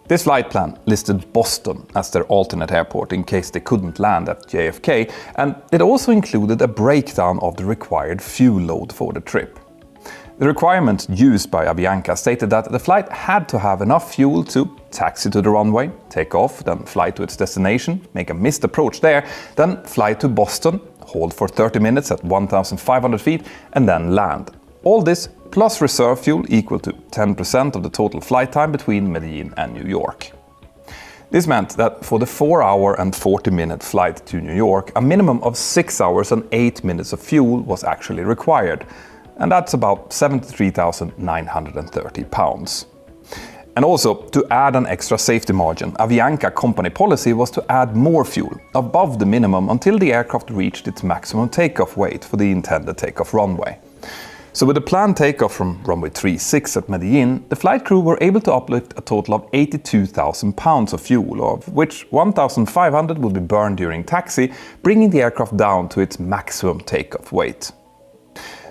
This flight plan listed Boston as their alternate airport in case they couldn't land at JFK, and it also included a breakdown of the required fuel load for the trip. The requirement used by Avianca stated that the flight had to have enough fuel to taxi to the runway, take off, then fly to its destination, make a missed approach there, then fly to Boston, hold for 30 minutes at 1,500 feet, and then land. All this plus reserve fuel equal to 10% of the total flight time between Medellin and New York. This meant that for the 4-hour and 40-minute flight to New York, a minimum of 6 hours and 8 minutes of fuel was actually required. And that's about 73,930 pounds. And also, to add an extra safety margin, Avianca company policy was to add more fuel above the minimum until the aircraft reached its maximum takeoff weight for the intended takeoff runway. So with the planned takeoff from runway 36 at Medellin, the flight crew were able to uplift a total of 82,000 pounds of fuel, of which 1,500 would be burned during taxi, bringing the aircraft down to its maximum takeoff weight.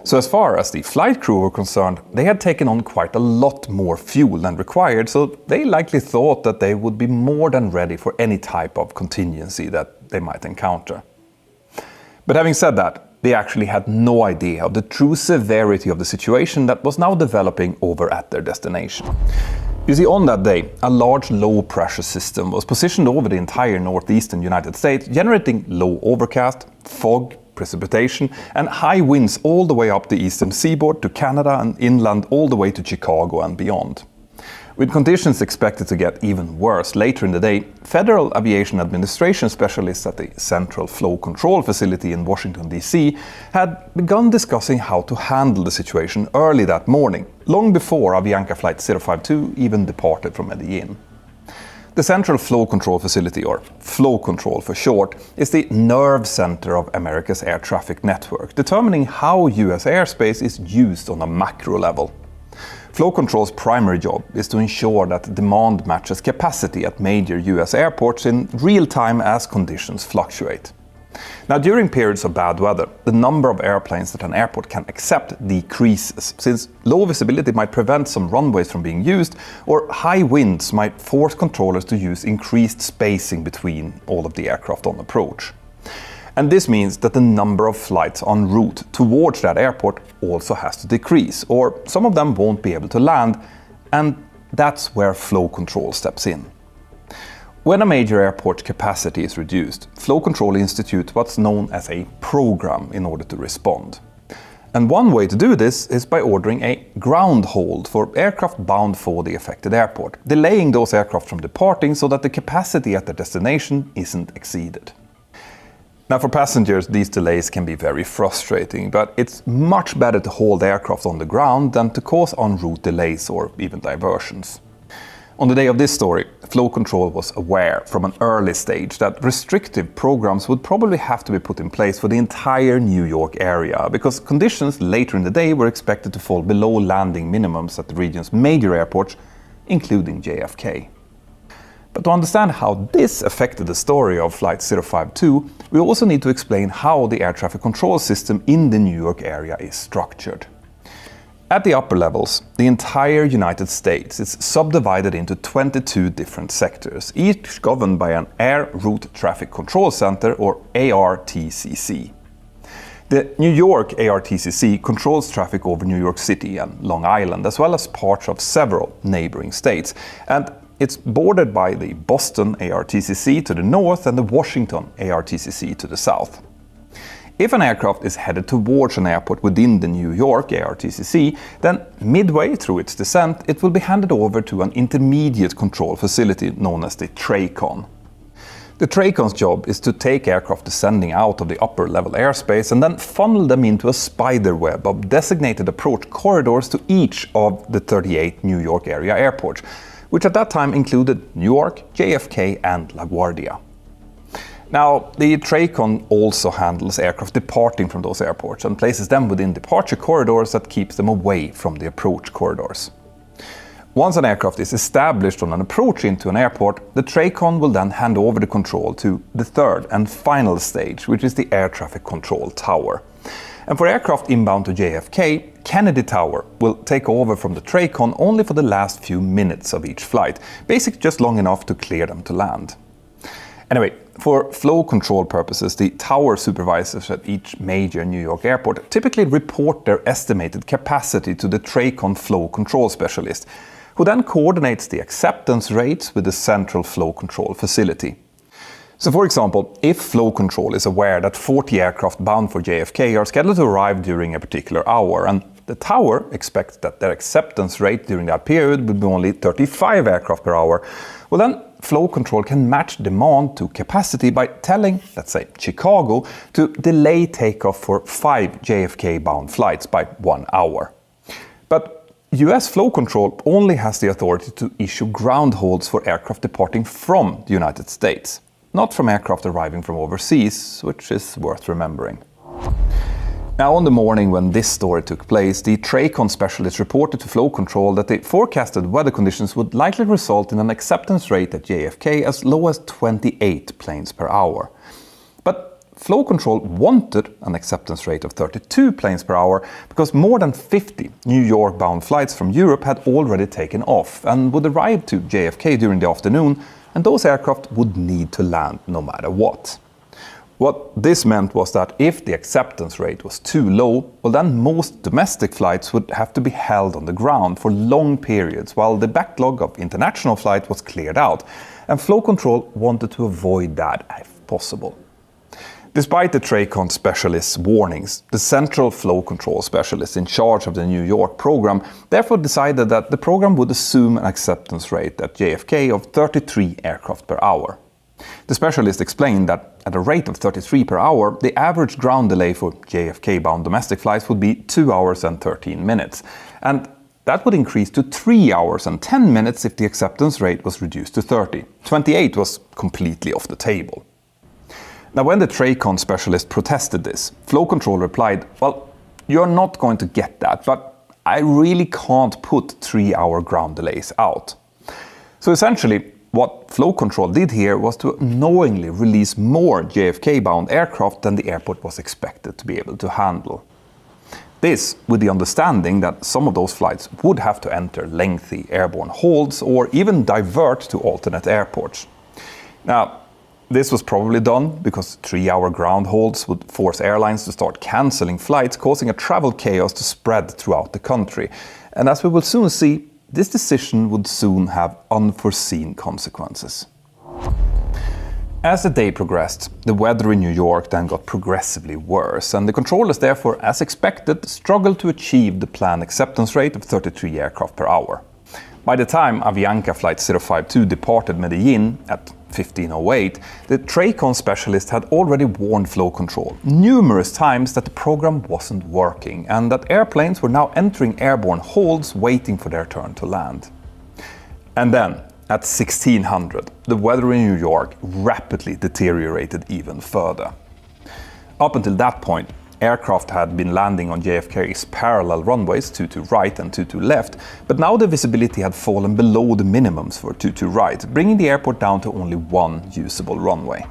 So as far as the flight crew were concerned, they had taken on quite a lot more fuel than required, so they likely thought that they would be more than ready for any type of contingency that they might encounter. But having said that, they actually had no idea of the true severity of the situation that was now developing over at their destination. You see, on that day, a large low-pressure system was positioned over the entire northeastern United States, generating low overcast, fog, precipitation, and high winds all the way up the eastern seaboard to Canada and inland all the way to Chicago and beyond. With conditions expected to get even worse later in the day, Federal Aviation Administration specialists at the Central Flow Control Facility in Washington, D.C. had begun discussing how to handle the situation early that morning, long before Avianca Flight 052 even departed from Medellin. The Central Flow Control Facility, or Flow Control for short, is the nerve center of America's air traffic network, determining how US airspace is used on a macro level. Flow Control's primary job is to ensure that demand matches capacity at major US airports in real time as conditions fluctuate. Now, during periods of bad weather, the number of airplanes that an airport can accept decreases, since low visibility might prevent some runways from being used, or high winds might force controllers to use increased spacing between all of the aircraft on approach. And this means that the number of flights en route towards that airport also has to decrease, or some of them won't be able to land, and that's where Flow Control steps in. When a major airport's capacity is reduced, Flow Control institutes what's known as a program in order to respond. And one way to do this is by ordering a ground hold for aircraft bound for the affected airport, delaying those aircraft from departing so that the capacity at their destination isn't exceeded. Now, for passengers, these delays can be very frustrating, but it's much better to hold aircraft on the ground than to cause en route delays or even diversions. On the day of this story, Flow Control was aware from an early stage that restrictive programs would probably have to be put in place for the entire New York area, because conditions later in the day were expected to fall below landing minimums at the region's major airports, including JFK. But to understand how this affected the story of Flight 052, we also need to explain how the air traffic control system in the New York area is structured. At the upper levels, the entire United States is subdivided into 22 different sectors, each governed by an Air Route Traffic Control Center, or ARTCC. The New York ARTCC controls traffic over New York City and Long Island, as well as parts of several neighboring states, and it's bordered by the Boston ARTCC to the north and the Washington ARTCC to the south. If an aircraft is headed towards an airport within the New York ARTCC, then midway through its descent it will be handed over to an intermediate control facility known as the TRACON. The TRACON's job is to take aircraft descending out of the upper level airspace and then funnel them into a spider web of designated approach corridors to each of the 38 New York area airports, which at that time included Newark, JFK and LaGuardia. Now, the TRACON also handles aircraft departing from those airports and places them within departure corridors that keeps them away from the approach corridors. Once an aircraft is established on an approach into an airport, the TRACON will then hand over the control to the third and final stage, which is the Air Traffic Control Tower. And for aircraft inbound to JFK, Kennedy Tower will take over from the TRACON only for the last few minutes of each flight, basically just long enough to clear them to land. Anyway, for flow control purposes, the tower supervisors at each major New York airport typically report their estimated capacity to the TRACON flow control specialist, who then coordinates the acceptance rates with the central flow control facility. So for example, if flow control is aware that 40 aircraft bound for JFK are scheduled to arrive during a particular hour, and the tower expects that their acceptance rate during that period will be only 35 aircraft per hour, well then flow control can match demand to capacity by telling, let's say, Chicago to delay takeoff for 5 JFK-bound flights by 1 hour. But US flow control only has the authority to issue ground holds for aircraft departing from the United States, not from aircraft arriving from overseas, which is worth remembering. Now, on the morning when this story took place, the TRACON specialist reported to flow control that the forecasted weather conditions would likely result in an acceptance rate at JFK as low as 28 planes per hour. But flow control wanted an acceptance rate of 32 planes per hour because more than 50 New York-bound flights from Europe had already taken off and would arrive to JFK during the afternoon, and those aircraft would need to land no matter what. What this meant was that if the acceptance rate was too low, well then most domestic flights would have to be held on the ground for long periods while the backlog of international flight was cleared out, and flow control wanted to avoid that if possible. Despite the TRACON specialist's warnings, the central flow control specialist in charge of the New York program therefore decided that the program would assume an acceptance rate at JFK of 33 aircraft per hour. The specialist explained that at a rate of 33 per hour, the average ground delay for JFK-bound domestic flights would be 2 hours and 13 minutes, and that would increase to 3 hours and 10 minutes if the acceptance rate was reduced to 30. 28 was completely off the table. Now, when the TRACON specialist protested this, flow control replied, "Well, you're not going to get that, but I really can't put 3-hour ground delays out." So essentially, what flow control did here was to knowingly release more JFK-bound aircraft than the airport was expected to be able to handle. This with the understanding that some of those flights would have to enter lengthy airborne holds or even divert to alternate airports. Now, this was probably done because 3-hour ground holds would force airlines to start cancelling flights, causing a travel chaos to spread throughout the country. And as we will soon see, this decision would soon have unforeseen consequences. As the day progressed, the weather in New York then got progressively worse, and the controllers therefore, as expected, struggled to achieve the planned acceptance rate of 33 aircraft per hour. By the time Avianca Flight 052 departed Medellin at 15:08, the TRACON specialist had already warned flow control numerous times that the program wasn't working and that airplanes were now entering airborne holds waiting for their turn to land. And then, at 1600, the weather in New York rapidly deteriorated even further. Up until that point, Aircraft had been landing on JFK's parallel runways 22 right and 22 left, but now the visibility had fallen below the minimums for 22 right, bringing the airport down to only one usable runway.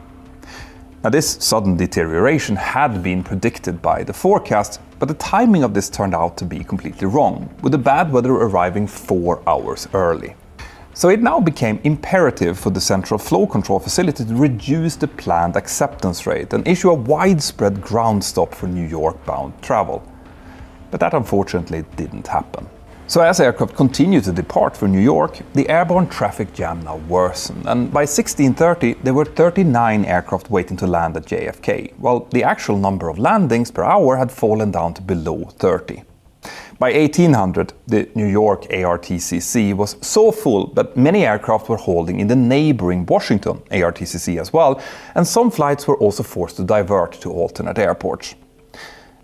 Now, this sudden deterioration had been predicted by the forecast, but the timing of this turned out to be completely wrong, with the bad weather arriving 4 hours early. So it now became imperative for the Central Flow Control Facility to reduce the planned acceptance rate and issue a widespread ground stop for New York-bound travel. But that unfortunately didn't happen. So as aircraft continued to depart for New York, the airborne traffic jam now worsened, and by 16:30 there were 39 aircraft waiting to land at JFK, while the actual number of landings per hour had fallen down to below 30. By 1800, the New York ARTCC was so full that many aircraft were holding in the neighboring Washington ARTCC as well, and some flights were also forced to divert to alternate airports.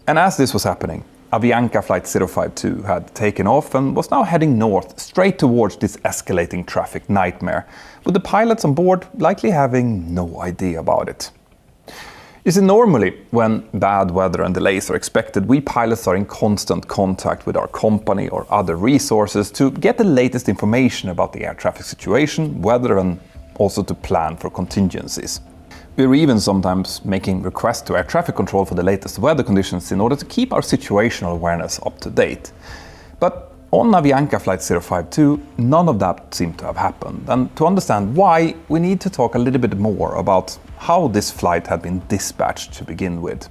And as this was happening, Avianca Flight 052 had taken off and was now heading north straight towards this escalating traffic nightmare, with the pilots on board likely having no idea about it. You see, normally, when bad weather and delays are expected, we pilots are in constant contact with our company or other resources to get the latest information about the air traffic situation, weather, and also to plan for contingencies. We're even sometimes making requests to air traffic control for the latest weather conditions in order to keep our situational awareness up to date. But on Avianca Flight 052, none of that seemed to have happened. And to understand why, we need to talk a little bit more about how this flight had been dispatched to begin with.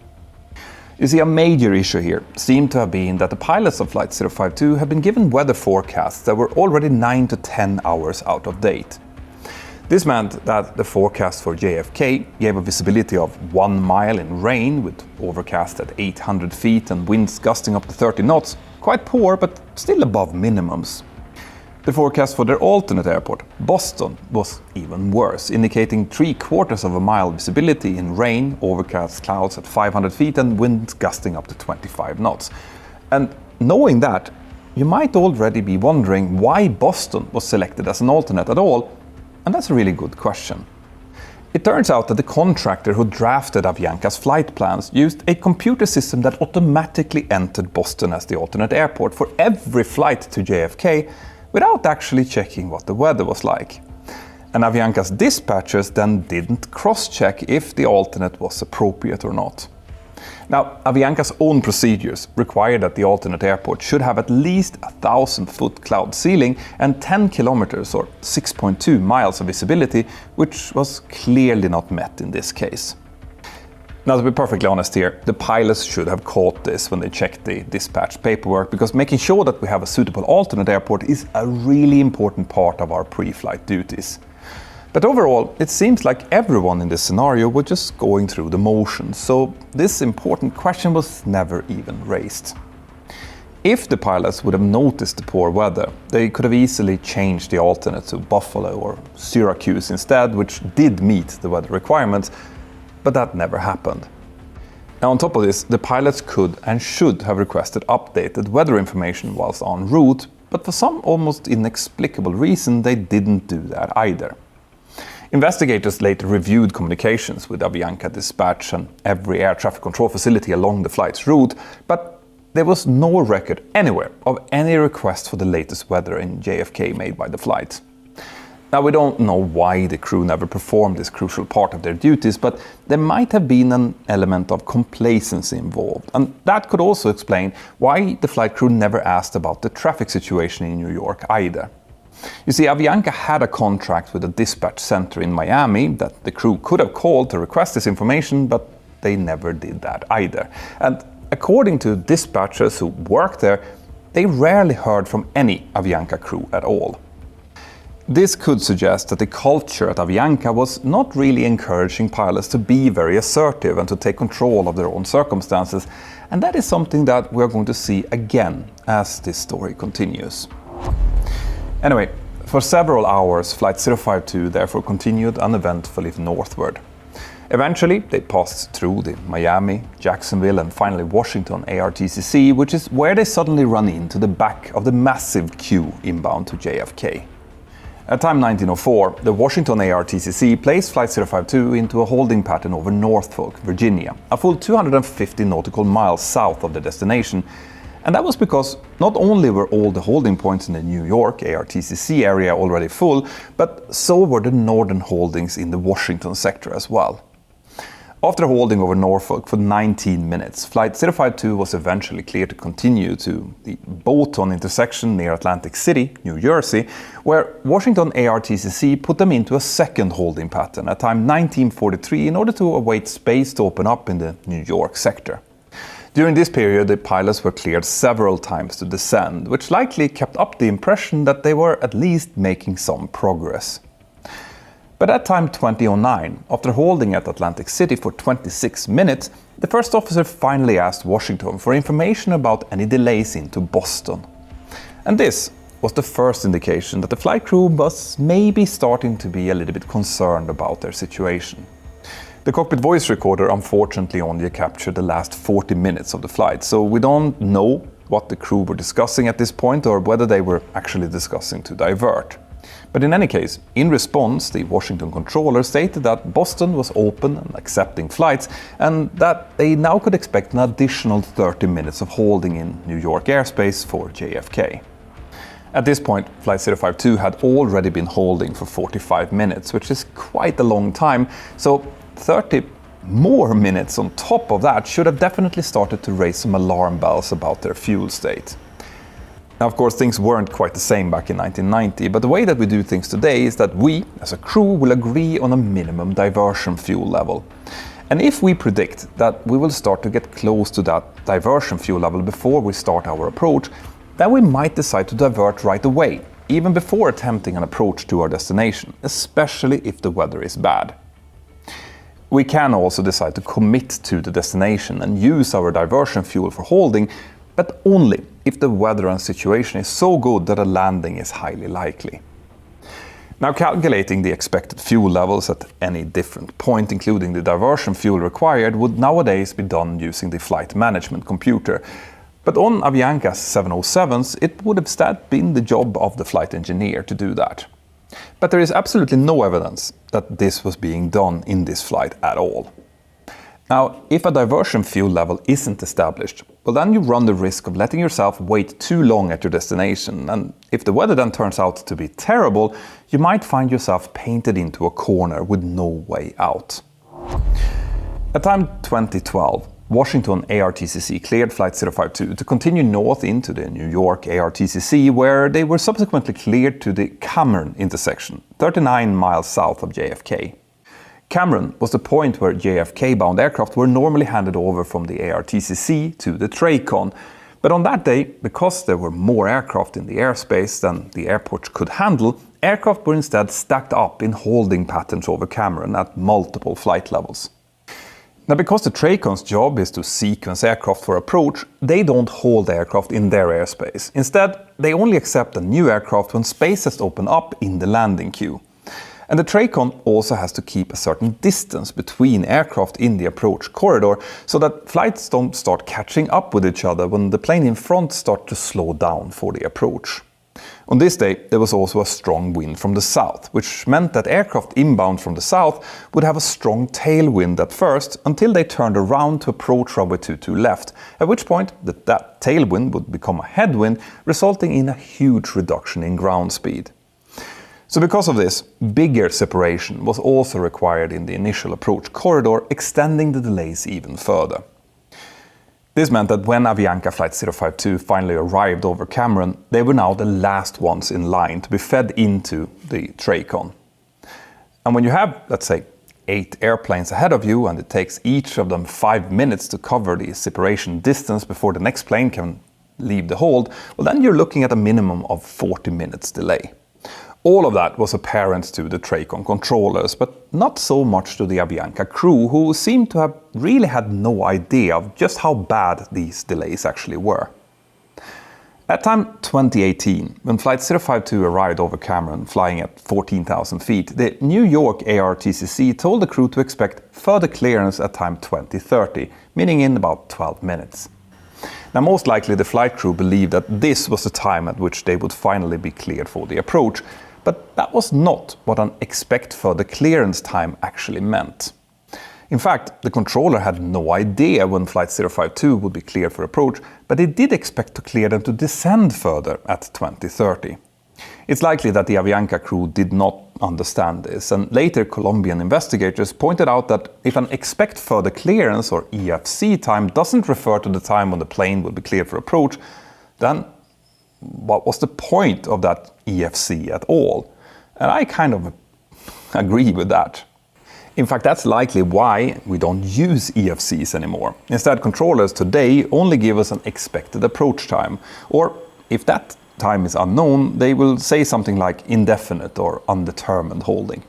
You see, a major issue here seemed to have been that the pilots of Flight 052 had been given weather forecasts that were already 9 to 10 hours out of date. This meant that the forecast for JFK gave a visibility of 1 mile in rain with overcast at 800 feet and winds gusting up to 30 knots, quite poor but still above minimums. The forecast for their alternate airport, Boston, was even worse, indicating 3/4 of a mile visibility in rain, overcast clouds at 500 feet and winds gusting up to 25 knots. And knowing that, you might already be wondering why Boston was selected as an alternate at all, and that's a really good question. It turns out that the contractor who drafted Avianca's flight plans used a computer system that automatically entered Boston as the alternate airport for every flight to JFK without actually checking what the weather was like. And Avianca's dispatchers then didn't cross-check if the alternate was appropriate or not. Now, Avianca's own procedures require that the alternate airport should have at least 1,000-foot cloud ceiling and 10 kilometers or 6.2 miles of visibility, which was clearly not met in this case. Now, to be perfectly honest here, the pilots should have caught this when they checked the dispatch paperwork, because making sure that we have a suitable alternate airport is a really important part of our pre-flight duties. But overall, it seems like everyone in this scenario was just going through the motions, so this important question was never even raised. If the pilots would have noticed the poor weather, they could have easily changed the alternate to Buffalo or Syracuse instead, which did meet the weather requirements, but that never happened. Now, on top of this, the pilots could and should have requested updated weather information whilst en route, but for some almost inexplicable reason they didn't do that either. Investigators later reviewed communications with Avianca Dispatch and every air traffic control facility along the flight's route, but there was no record anywhere of any request for the latest weather in JFK made by the flight. Now, we don't know why the crew never performed this crucial part of their duties, but there might have been an element of complacency involved, and that could also explain why the flight crew never asked about the traffic situation in New York either. You see, Avianca had a contract with a dispatch center in Miami that the crew could have called to request this information, but they never did that either. And according to dispatchers who worked there, they rarely heard from any Avianca crew at all. This could suggest that the culture at Avianca was not really encouraging pilots to be very assertive and to take control of their own circumstances, and that is something that we're going to see again as this story continues. Anyway, for several hours, Flight 052 therefore continued uneventfully northward. Eventually, they passed through the Miami, Jacksonville, and finally Washington ARTCC, which is where they suddenly run into the back of the massive queue inbound to JFK. At time 1904, the Washington ARTCC placed Flight 052 into a holding pattern over Norfolk, Virginia, a full 250 nautical miles south of the destination. And that was because not only were all the holding points in the New York ARTCC area already full, but so were the northern holdings in the Washington sector as well. After holding over Norfolk for 19 minutes, Flight 052 was eventually cleared to continue to the Bolton intersection near Atlantic City, New Jersey, where Washington ARTCC put them into a second holding pattern at time 1943 in order to await space to open up in the New York sector. During this period, the pilots were cleared several times to descend, which likely kept up the impression that they were at least making some progress. But at time 20:09, after holding at Atlantic City for 26 minutes, the first officer finally asked Washington for information about any delays into Boston. And this was the first indication that the flight crew was maybe starting to be a little bit concerned about their situation. The cockpit voice recorder unfortunately only captured the last 40 minutes of the flight, so we don't know what the crew were discussing at this point or whether they were actually discussing to divert. But in any case, in response, the Washington controller stated that Boston was open and accepting flights and that they now could expect an additional 30 minutes of holding in New York airspace for JFK. At this point, Flight 052 had already been holding for 45 minutes, which is quite a long time, so 30 more minutes on top of that should have definitely started to raise some alarm bells about their fuel state. Now, of course, things weren't quite the same back in 1990, but the way that we do things today is that we, as a crew, will agree on a minimum diversion fuel level. And if we predict that we will start to get close to that diversion fuel level before we start our approach, then we might decide to divert right away, even before attempting an approach to our destination, especially if the weather is bad. We can also decide to commit to the destination and use our diversion fuel for holding, but only if the weather and situation is so good that a landing is highly likely. Now, calculating the expected fuel levels at any different point, including the diversion fuel required, would nowadays be done using the flight management computer. But on Avianca's 707s, it would instead been the job of the flight engineer to do that. But there is absolutely no evidence that this was being done in this flight at all. Now, if a diversion fuel level isn't established, well, then you run the risk of letting yourself wait too long at your destination, and if the weather then turns out to be terrible, you might find yourself painted into a corner with no way out. At time 2012, Washington ARTCC cleared Flight 052 to continue north into the New York ARTCC, where they were subsequently cleared to the Cameron intersection, 39 miles south of JFK. Cameron was the point where JFK-bound aircraft were normally handed over from the ARTCC to the TRACON. But on that day, because there were more aircraft in the airspace than the airport could handle, aircraft were instead stacked up in holding patterns over Cameron at multiple flight levels. Now, because the TRACON's job is to sequence aircraft for approach, they don't hold aircraft in their airspace. Instead, they only accept a new aircraft when space has opened up in the landing queue. And the TRACON also has to keep a certain distance between aircraft in the approach corridor so that flights don't start catching up with each other when the plane in front starts to slow down for the approach. On this day, there was also a strong wind from the south, which meant that aircraft inbound from the south would have a strong tailwind at first until they turned around to approach runway 22 left, at which point that tailwind would become a headwind, resulting in a huge reduction in ground speed. So because of this, bigger separation was also required in the initial approach corridor, extending the delays even further. This meant that when Avianca Flight 052 finally arrived over Cameron, they were now the last ones in line to be fed into the TRACON. And when you have, let's say, 8 airplanes ahead of you and it takes each of them 5 minutes to cover the separation distance before the next plane can leave the hold, well, then you're looking at a minimum of 40 minutes delay. All of that was apparent to the TRACON controllers, but not so much to the Avianca crew, who seemed to have really had no idea of just how bad these delays actually were. At time 2018, when Flight 052 arrived over Cameron flying at 14,000 feet, the New York ARTCC told the crew to expect further clearance at time 2030, meaning in about 12 minutes. Now, most likely the flight crew believed that this was the time at which they would finally be cleared for the approach, But that was not what an expect further clearance time actually meant. In fact, the controller had no idea when Flight 052 would be cleared for approach, but they did expect to clear them to descend further at 2030. It's likely that the Avianca crew did not understand this, and later Colombian investigators pointed out that if an expect further clearance or EFC time doesn't refer to the time when the plane will be cleared for approach, then what was the point of that EFC at all? And I kind of agree with that. In fact, that's likely why we don't use EFCs anymore. Instead, controllers today only give us an expected approach time, or if that time is unknown, they will say something like indefinite or undetermined holding.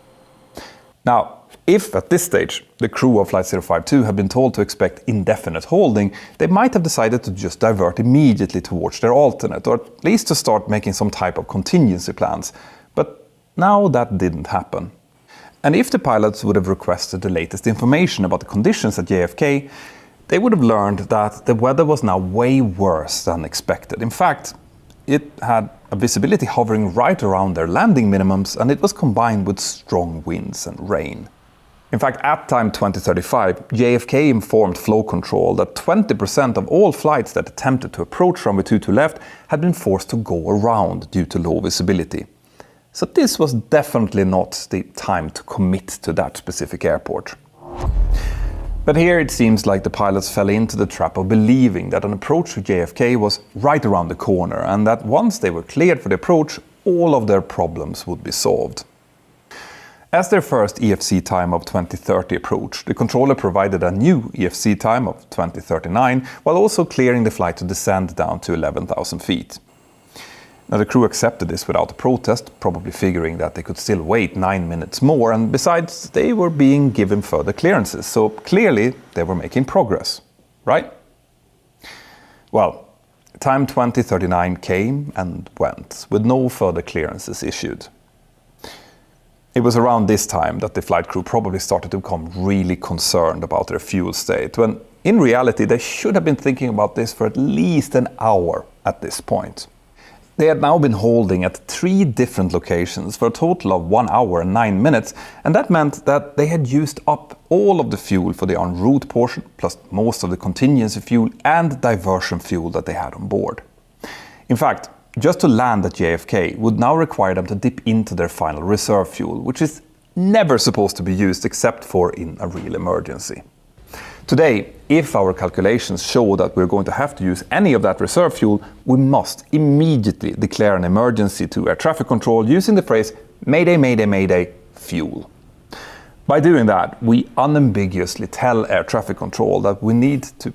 Now, if at this stage the crew of Flight 052 had been told to expect indefinite holding, they might have decided to just divert immediately towards their alternate, or at least to start making some type of contingency plans. But now that didn't happen. And if the pilots would have requested the latest information about the conditions at JFK, they would have learned that the weather was now way worse than expected. In fact, it had a visibility hovering right around their landing minimums, and it was combined with strong winds and rain. In fact, at time 2035, JFK informed flow control that 20% of all flights that attempted to approach runway 22 left had been forced to go around due to low visibility. So this was definitely not the time to commit to that specific airport. But here it seems like the pilots fell into the trap of believing that an approach to JFK was right around the corner, and that once they were cleared for the approach, all of their problems would be solved. As their first EFC time of 2030 approached, the controller provided a new EFC time of 2039, while also clearing the flight to descend down to 11,000 feet. Now, the crew accepted this without a protest, probably figuring that they could still wait 9 minutes more, and besides, they were being given further clearances, so clearly they were making progress, right? Well, time 2039 came and went, with no further clearances issued. It was around this time that the flight crew probably started to become really concerned about their fuel state, when in reality they should have been thinking about this for at least an hour at this point. They had now been holding at 3 different locations for a total of 1 hour and 9 minutes, and that meant that they had used up all of the fuel for the en route portion, plus most of the contingency fuel and diversion fuel that they had on board. In fact, just to land at JFK would now require them to dip into their final reserve fuel, which is never supposed to be used except for in a real emergency. Today, if our calculations show that we're going to have to use any of that reserve fuel, we must immediately declare an emergency to air traffic control using the phrase "Mayday, Mayday, Mayday, fuel." By doing that, we unambiguously tell air traffic control that we need to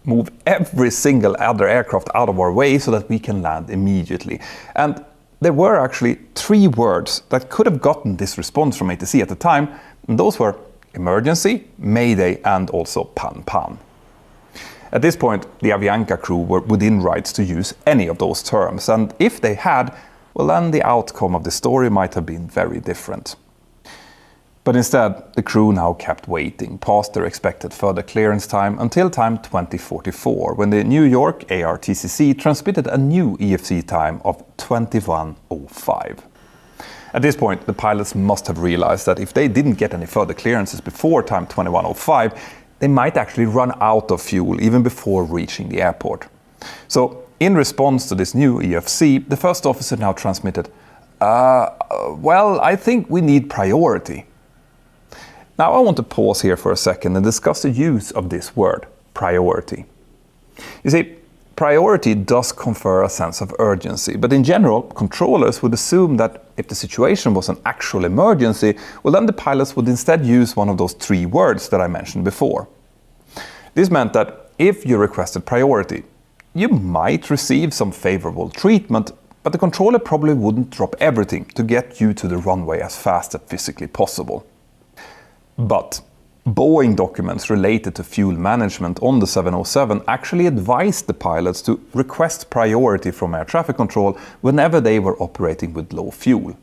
move every single other aircraft out of our way so that we can land immediately. And there were actually 3 words that could have gotten this response from ATC at the time, and those were emergency, mayday, and also pan. At this point, the Avianca crew were within rights to use any of those terms, and if they had, well, then the outcome of the story might have been very different. But instead, the crew now kept waiting past their expected further clearance time until time 2044, when the New York ARTCC transmitted a new EFC time of 21:05. At this point, the pilots must have realized that if they didn't get any further clearances before time 21:05, they might actually run out of fuel even before reaching the airport. So, in response to this new EFC, the first officer now transmitted, well, I think we need priority. Now, I want to pause here for a second and discuss the use of this word, priority. You see, priority does confer a sense of urgency, but in general, controllers would assume that if the situation was an actual emergency, well, then the pilots would instead use one of those 3 words that I mentioned before. This meant that if you requested priority, you might receive some favorable treatment, but the controller probably wouldn't drop everything to get you to the runway as fast as physically possible. But Boeing documents related to fuel management on the 707 actually advised the pilots to request priority from air traffic control whenever they were operating with low fuel.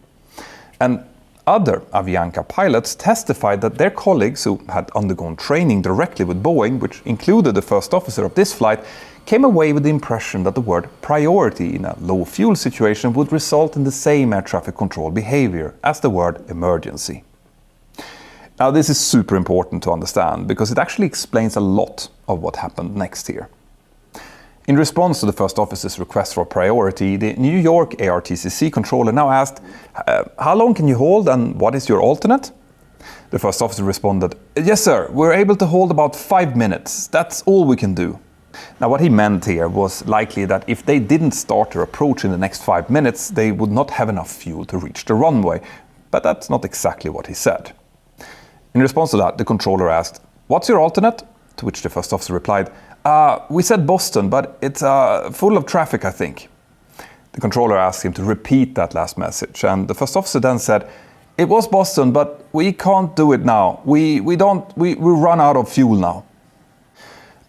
And Other Avianca pilots testified that their colleagues who had undergone training directly with Boeing, which included the first officer of this flight, came away with the impression that the word priority in a low fuel situation would result in the same air traffic control behavior as the word emergency. Now, this is super important to understand because it actually explains a lot of what happened next here. In response to the first officer's request for priority, the New York ARTCC controller now asked, "How long can you hold and what is your alternate?" The first officer responded, "Yes sir, we're able to hold about 5 minutes. That's all we can do." Now what he meant here was likely that if they didn't start their approach in the next 5 minutes, they would not have enough fuel to reach the runway, but that's not exactly what he said. In response to that, the controller asked, "What's your alternate?" To which the first officer replied, "We said Boston, but it's full of traffic, I think." The controller asked him to repeat that last message, and the first officer then said, "It was Boston, but we can't do it now. We run out of fuel now."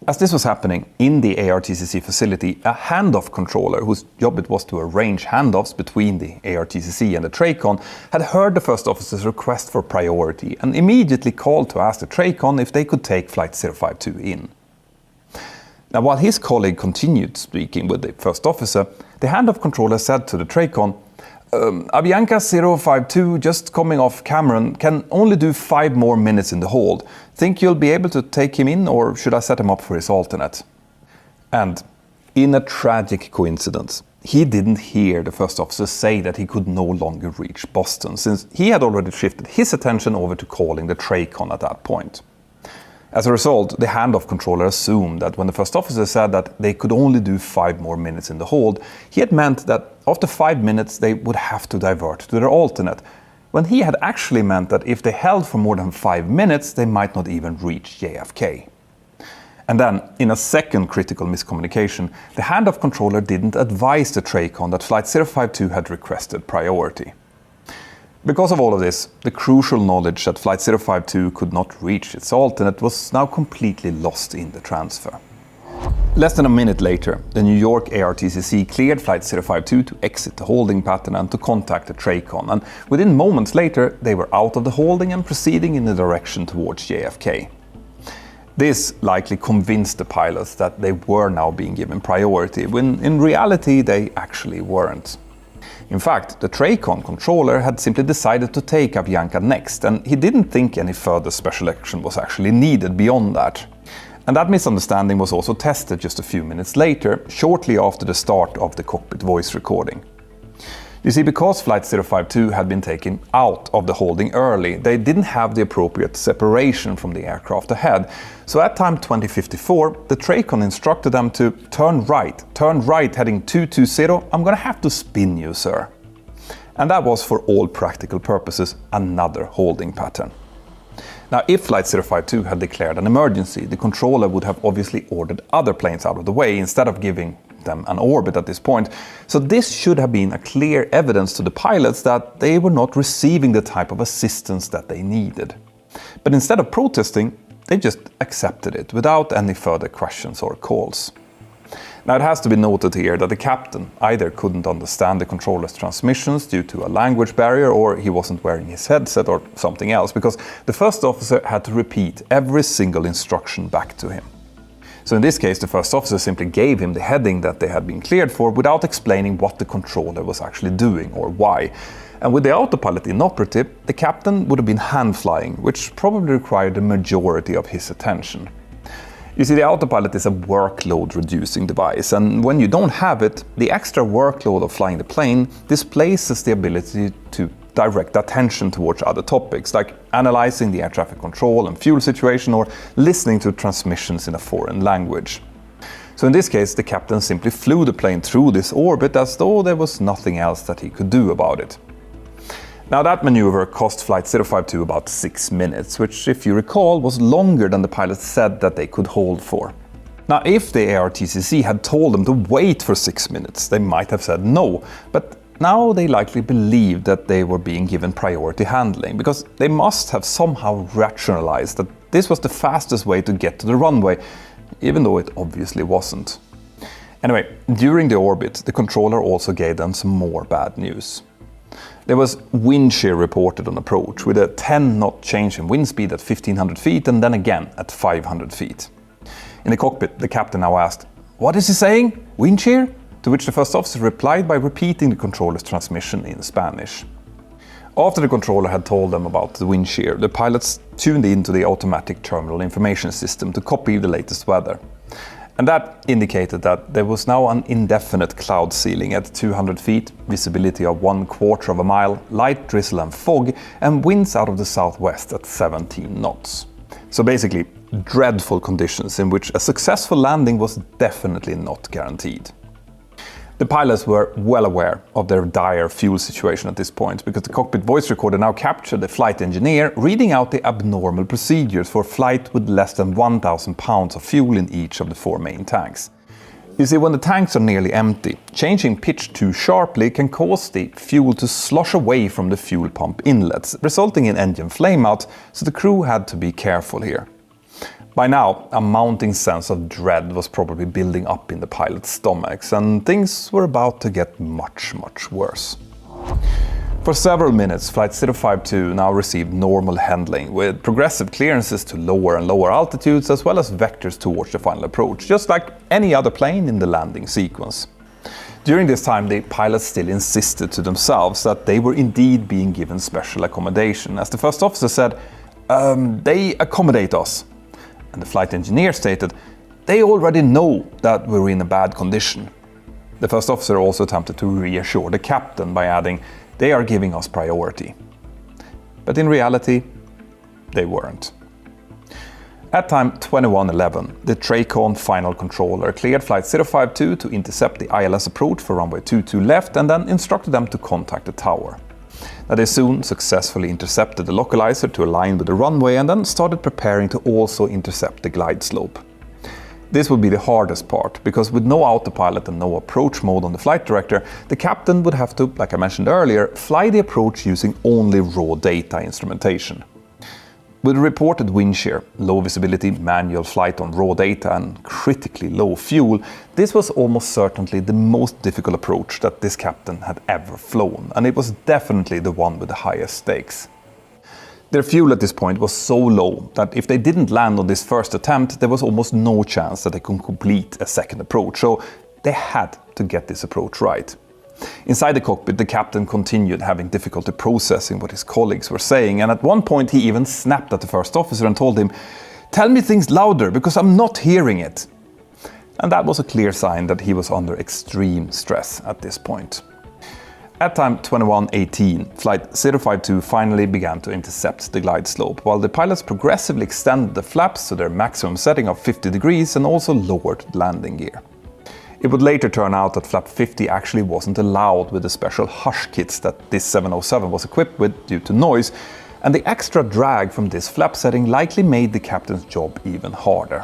As this was happening in the ARTCC facility, a handoff controller, whose job it was to arrange handoffs between the ARTCC and the TRACON, had heard the first officer's request for priority and immediately called to ask the TRACON if they could take Flight 052 in. Now, while his colleague continued speaking with the first officer, the handoff controller said to the TRACON, "Avianca 052 just coming off Cameron can only do 5 more minutes in the hold. Think you'll be able to take him in or should I set him up for his alternate?" And in a tragic coincidence, he didn't hear the first officer say that he could no longer reach Boston, since he had already shifted his attention over to calling the TRACON at that point. As a result, the handoff controller assumed that when the first officer said that they could only do 5 more minutes in the hold, he had meant that after 5 minutes they would have to divert to their alternate, when he had actually meant that if they held for more than 5 minutes, they might not even reach JFK. And then, in a second critical miscommunication, the handoff controller didn't advise the TRACON that Flight 052 had requested priority. Because of all of this, the crucial knowledge that Flight 052 could not reach its alternate was now completely lost in the transfer. Less than a minute later, the New York ARTCC cleared Flight 052 to exit the holding pattern and to contact the TRACON, and within moments later they were out of the holding and proceeding in the direction towards JFK. This likely convinced the pilots that they were now being given priority, when in reality they actually weren't. In fact, the TRACON controller had simply decided to take Avianca next, and he didn't think any further special action was actually needed beyond that. And that misunderstanding was also tested just a few minutes later, shortly after the start of the cockpit voice recording. You see, because Flight 052 had been taken out of the holding early, they didn't have the appropriate separation from the aircraft ahead. So at time 2054, the TRACON instructed them to turn right heading 220, I'm gonna have to spin you, sir. And that was, for all practical purposes, another holding pattern. Now, if Flight 052 had declared an emergency, the controller would have obviously ordered other planes out of the way instead of giving them an orbit at this point. So this should have been a clear evidence to the pilots that they were not receiving the type of assistance that they needed. But instead of protesting, they just accepted it without any further questions or calls. Now, it has to be noted here that the captain either couldn't understand the controller's transmissions due to a language barrier, or he wasn't wearing his headset, or something else, because the first officer had to repeat every single instruction back to him. So in this case, the first officer simply gave him the heading that they had been cleared for without explaining what the controller was actually doing or why. And with the autopilot inoperative, the captain would have been hand flying, which probably required the majority of his attention. You see, the autopilot is a workload reducing device, and when you don't have it, the extra workload of flying the plane displaces the ability to direct attention towards other topics, like analyzing the air traffic control and fuel situation or listening to transmissions in a foreign language. So in this case, the captain simply flew the plane through this orbit as though there was nothing else that he could do about it. Now, that maneuver cost Flight 052 about 6 minutes, which, if you recall, was longer than the pilots said that they could hold for. Now, if the ARTCC had told them to wait for 6 minutes, they might have said no, but now they likely believed that they were being given priority handling, because they must have somehow rationalized that this was the fastest way to get to the runway, even though it obviously wasn't. Anyway, during the orbit, the controller also gave them some more bad news. The There was wind shear reported on approach, with a 10-knot change in wind speed at 1500 feet and then again at 500 feet. In the cockpit, the captain now asked, "What is he saying? Wind shear?" To which the first officer replied by repeating the controller's transmission in Spanish. After the controller had told them about the wind shear, the pilots tuned into the automatic terminal information system to copy the latest weather. And that indicated that there was now an indefinite cloud ceiling at 200 feet, visibility of 1/4 of a mile, light drizzle and fog, and winds out of the southwest at 17 knots. So basically, dreadful conditions in which a successful landing was definitely not guaranteed. The pilots were well aware of their dire fuel situation at this point, because the cockpit voice recorder now captured the flight engineer reading out the abnormal procedures for a flight with less than 1,000 pounds of fuel in each of the 4 main tanks. You see, when the tanks are nearly empty, changing pitch too sharply can cause the fuel to slosh away from the fuel pump inlets, resulting in engine flameout, so the crew had to be careful here. By now, a mounting sense of dread was probably building up in the pilots' stomachs, and things were about to get much worse. For several minutes, Flight 052 now received normal handling, with progressive clearances to lower and lower altitudes, as well as vectors towards the final approach, just like any other plane in the landing sequence. During this time, the pilots still insisted to themselves that they were indeed being given special accommodation, as the first officer said, "They accommodate us." And the flight engineer stated, "They already know that we're in a bad condition." The first officer also attempted to reassure the captain by adding, "They are giving us priority." But in reality, they weren't. At time 21:11, the TRACON final controller cleared Flight 052 to intercept the ILS approach for runway 22 left and then instructed them to contact the tower. Now, they soon successfully intercepted the localizer to align with the runway and then started preparing to also intercept the glide slope. This would be the hardest part, because with no autopilot and no approach mode on the flight director, the captain would have to, like I mentioned earlier, fly the approach using only raw data instrumentation. With reported wind shear, low visibility, manual flight on raw data and critically low fuel, this was almost certainly the most difficult approach that this captain had ever flown, and it was definitely the one with the highest stakes. Their fuel at this point was so low that if they didn't land on this first attempt, there was almost no chance that they could complete a second approach, so they had to get this approach right. Inside the cockpit, the captain continued having difficulty processing what his colleagues were saying, and at one point he even snapped at the first officer and told him, "Tell me things louder, because I'm not hearing it." And that was a clear sign that he was under extreme stress at this point. At time 21:18, Flight 052 finally began to intercept the glide slope, while the pilots progressively extended the flaps to their maximum setting of 50 degrees and also lowered the landing gear. It would later turn out that flap 50 actually wasn't allowed with the special hush kits that this 707 was equipped with due to noise, and the extra drag from this flap setting likely made the captain's job even harder.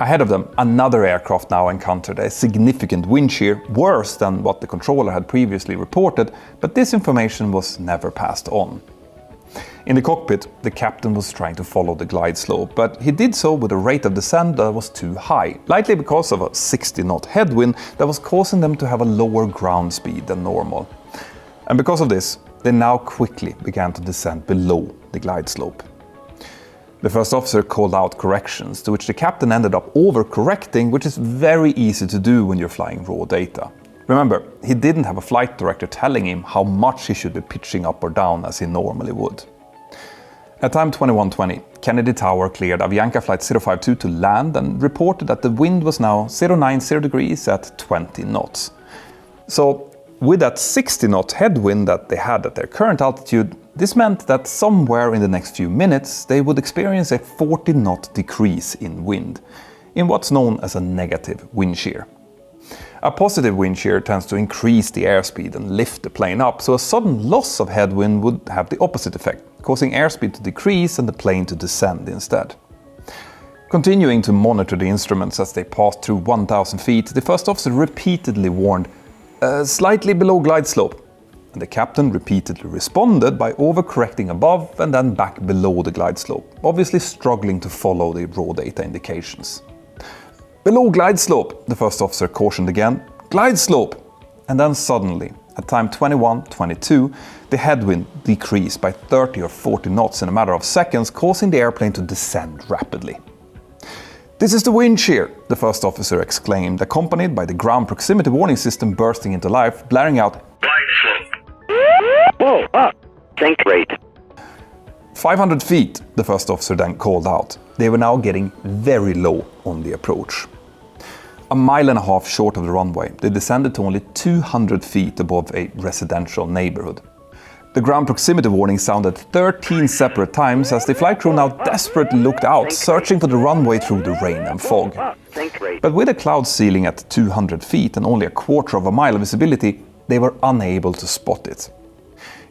Ahead of them, another aircraft now encountered a significant wind shear, worse than what the controller had previously reported, but this information was never passed on. In the cockpit, the captain was trying to follow the glide slope, but he did so with a rate of descent that was too high, likely because of a 60-knot headwind that was causing them to have a lower ground speed than normal. And because of this, they now quickly began to descend below the glide slope. The first officer called out corrections, to which the captain ended up overcorrecting, which is very easy to do when you're flying raw data. Remember, he didn't have a flight director telling him how much he should be pitching up or down as he normally would. At time 21:20, Kennedy Tower cleared Avianca Flight 052 to land and reported that the wind was now 090 degrees at 20 knots. So, with that 60-knot headwind that they had at their current altitude, this meant that somewhere in the next few minutes they would experience a 40-knot decrease in wind, in what's known as a negative wind shear. A positive wind shear tends to increase the airspeed and lift the plane up, so a sudden loss of headwind would have the opposite effect, causing airspeed to decrease and the plane to descend instead. Continuing to monitor the instruments as they passed through 1,000 feet, the first officer repeatedly warned, "Slightly below glide slope," and the captain repeatedly responded by overcorrecting above and then back below the glide slope, obviously struggling to follow the raw data indications. "Below glide slope," the first officer cautioned again. "Glide slope!" And then suddenly, At time 21:22, the headwind decreased by 30 or 40 knots in a matter of seconds, causing the airplane to descend rapidly. "This is the wind shear," the first officer exclaimed, accompanied by the ground proximity warning system bursting into life, blaring out, "Glide slope. Whoa, up. Think rate." 500 feet, the first officer then called out. They were now getting very low on the approach. A mile and a half short of the runway, they descended to only 200 feet above a residential neighborhood. The ground proximity warning sounded 13 separate times as the flight crew now desperately looked out, searching for the runway through the rain and fog. But with a cloud ceiling at 200 feet and only a quarter of a mile of visibility, they were unable to spot it.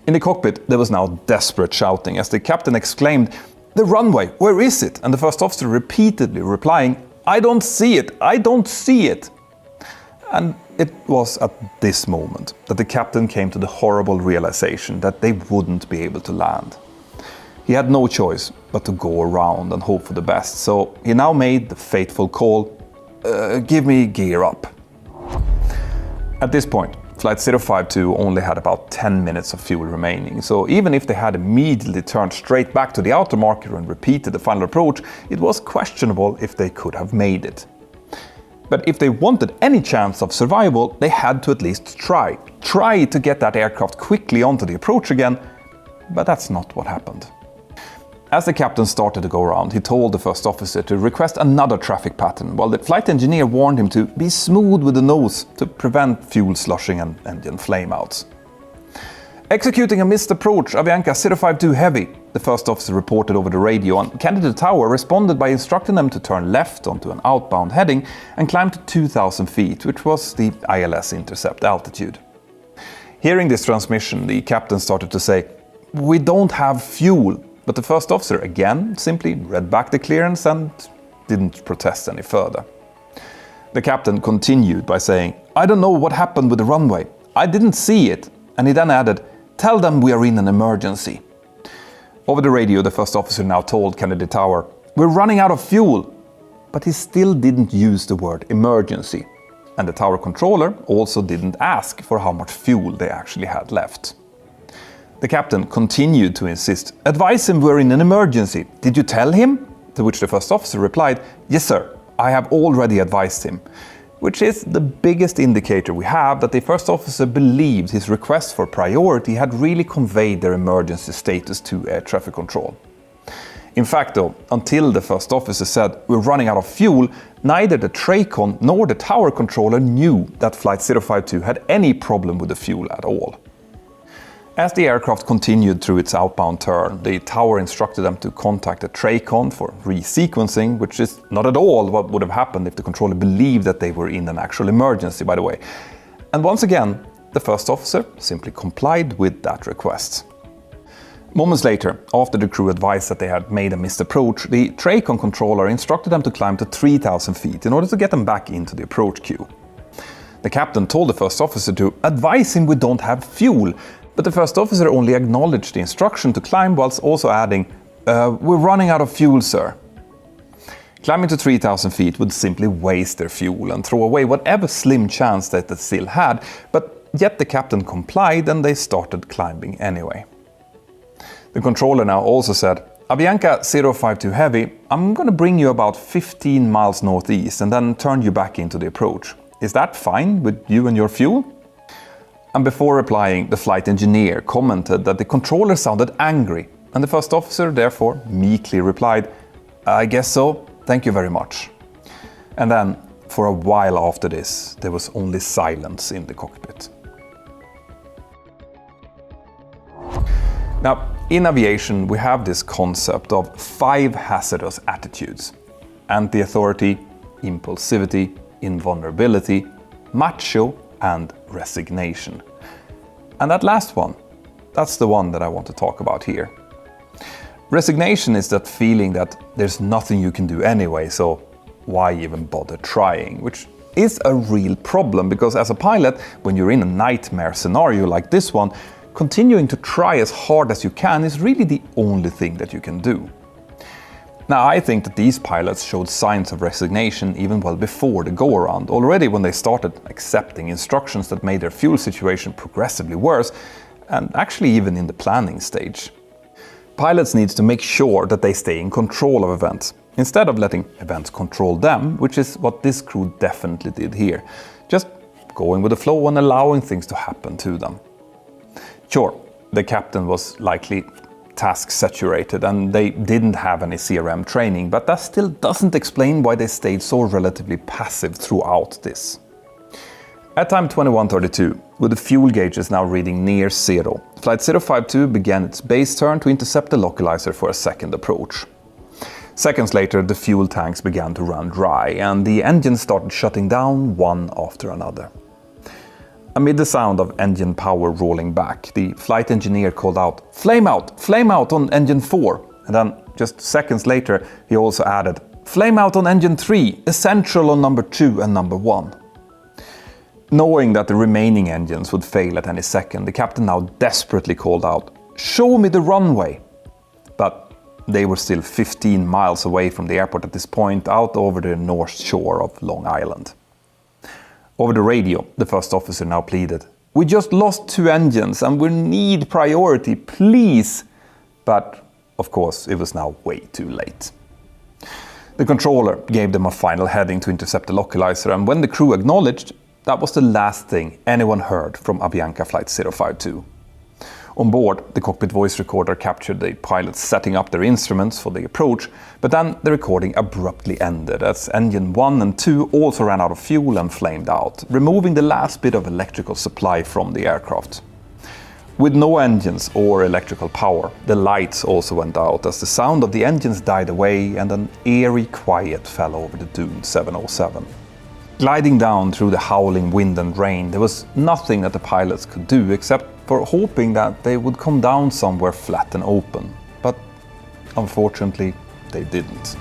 In the cockpit, there was now desperate shouting as the captain exclaimed, "The runway, where is it?" And the first officer repeatedly replying, "I don't see it, I don't see it." And it was at this moment that the captain came to the horrible realization that they wouldn't be able to land. He had no choice but to go around and hope for the best, so he now made the fateful call, "Give me gear up." At this point, Flight 052 only had about 10 minutes of fuel remaining, so even if they had immediately turned straight back to the outer marker and repeated the final approach, it was questionable if they could have made it. But if they wanted any chance of survival, they had to at least try. Try to get that aircraft quickly onto the approach again, but that's not what happened. As the captain started to go around, he told the first officer to request another traffic pattern, while the flight engineer warned him to be smooth with the nose to prevent fuel slushing and engine flameouts. "Executing a missed approach, Avianca 052 Heavy," the first officer reported over the radio, and Candidate Tower responded by instructing them to turn left onto an outbound heading and climb to 2,000 feet, which was the ILS intercept altitude. Hearing this transmission, the captain started to say, "We don't have fuel," but the first officer again simply read back the clearance and didn't protest any further. The captain continued by saying, "I don't know what happened with the runway. I didn't see it," and he then added, "Tell them we are in an emergency." Over the radio, the first officer now told Candidate Tower, "We're running out of fuel," but he still didn't use the word emergency, and the tower controller also didn't ask for how much fuel they actually had left. The captain continued to insist, "Advise him we're in an emergency. Did you tell him?" To which the first officer replied, "Yes, sir, I have already advised him," which is the biggest indicator we have that the first officer believed his request for priority had really conveyed their emergency status to air traffic control. In fact though, until the first officer said, "We're running out of fuel," neither the TRACON nor the tower controller knew that Flight 052 had any problem with the fuel at all. As the aircraft continued through its outbound turn, the tower instructed them to contact the TRACON for resequencing, which is not at all what would have happened if the controller believed that they were in an actual emergency, by the way. And once again, the first officer simply complied with that request. Moments later, after the crew advised that they had made a missed approach, the TRACON controller instructed them to climb to 3,000 feet in order to get them back into the approach queue. The captain told the first officer to advise him we don't have fuel, but the first officer only acknowledged the instruction to climb whilst also adding, "We're running out of fuel, sir." Climbing to 3,000 feet would simply waste their fuel and throw away whatever slim chance that they still had, but yet the captain complied and they started climbing anyway. The controller now also said, "Avianca 052 Heavy, I'm going to bring you about 15 miles northeast and then turn you back into the approach. Is that fine with you and your fuel?" And before replying, the flight engineer commented that the controller sounded angry, and the first officer therefore meekly replied, "I guess so, thank you very much." And then, for a while after this, there was only silence in the cockpit. Now, in aviation, we have this concept of 5 hazardous attitudes: anti-authority, impulsivity, invulnerability, macho, and resignation. And that last one, that's the one that I want to talk about here. Resignation is that feeling that there's nothing you can do anyway, so why even bother trying? Which is a real problem, because as a pilot, when you're in a nightmare scenario like this one, continuing to try as hard as you can is really the only thing that you can do. Now, I think that these pilots showed signs of resignation even well before the go-around, already when they started accepting instructions that made their fuel situation progressively worse, and actually even in the planning stage. Pilots need to make sure that they stay in control of events, instead of letting events control them, which is what this crew definitely did here. Just going with the flow and allowing things to happen to them. Sure, the captain was likely task saturated and they didn't have any CRM training, but that still doesn't explain why they stayed so relatively passive throughout this. At time 21:32, with the fuel gauges now reading near zero, Flight 052 began its base turn to intercept the localizer for a second approach. Seconds later, the fuel tanks began to run dry and the engines started shutting down one after another. Amid the sound of engine power rolling back, the flight engineer called out, flame out on engine 4, and then just seconds later he also added, flame out on engine 3, essential on number 2 and number 1. Knowing that the remaining engines would fail at any second, the captain now desperately called out, show me the runway. But they were still 15 miles away from the airport at this point, out over the north shore of Long Island. Over the radio, the first officer now pleaded, we just lost 2 engines and we need priority, please. But, of course, it was now way too late. The controller gave them a final heading to intercept the localizer, and when the crew acknowledged, that was the last thing anyone heard from Avianca Flight 052. On board, the cockpit voice recorder captured the pilots setting up their instruments for the approach, but then the recording abruptly ended as engine 1 and 2 also ran out of fuel and flamed out, removing the last bit of electrical supply from the aircraft. With no engines or electrical power, the lights also went out as the sound of the engines died away and an eerie quiet fell over the doomed 707. Gliding down through the howling wind and rain, there was nothing that the pilots could do except for hoping that they would come down somewhere flat and open. But unfortunately, they didn't.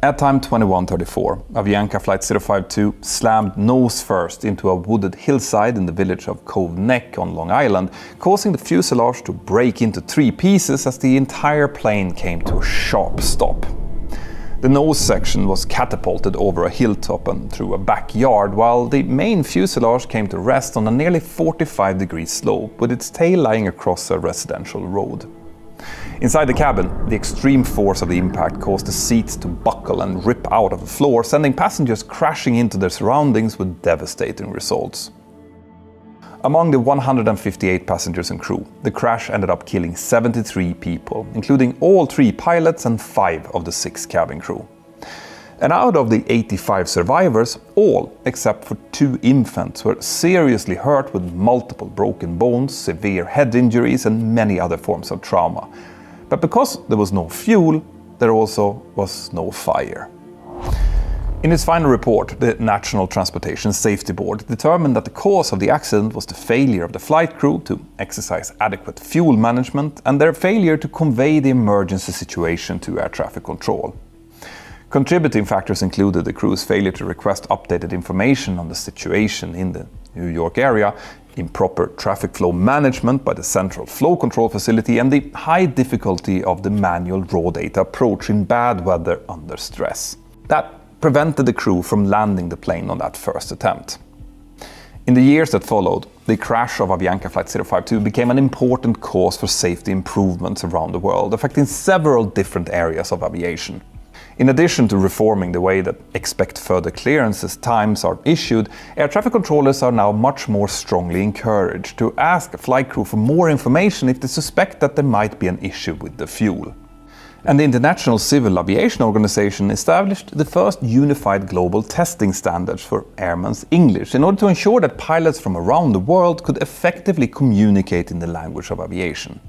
At time 21:34, Avianca Flight 052 slammed nose first into a wooded hillside in the village of Cove Neck on Long Island, causing the fuselage to break into 3 pieces as the entire plane came to a sharp stop. The nose section was catapulted over a hilltop and through a backyard, while the main fuselage came to rest on a nearly 45-degree slope, with its tail lying across a residential road. Inside the cabin, the extreme force of the impact caused the seats to buckle and rip out of the floor, sending passengers crashing into their surroundings with devastating results. Among the 158 passengers and crew, the crash ended up killing 73 people, including all 3 pilots and 5 of the 6 cabin crew. And out of the 85 survivors, all except for 2 infants were seriously hurt with multiple broken bones, severe head injuries and many other forms of trauma. But because there was no fuel, there also was no fire. In its final report, the National Transportation Safety Board determined that the cause of the accident was the failure of the flight crew to exercise adequate fuel management and their failure to convey the emergency situation to air traffic control. Contributing factors included the crew's failure to request updated information on the situation in the New York area, improper traffic flow management by the Central Flow Control Facility, and the high difficulty of the manual raw data approach in bad weather under stress. That prevented the crew from landing the plane on that first attempt. In the years that followed, the crash of Avianca Flight 052 became an important cause for safety improvements around the world, affecting several different areas of aviation. In addition to reforming the way that expect further clearances times are issued, air traffic controllers are now much more strongly encouraged to ask a flight crew for more information if they suspect that there might be an issue with the fuel. And the International Civil Aviation Organization established the first unified global testing standards for airmen's English in order to ensure that pilots from around the world could effectively communicate in the language of aviation.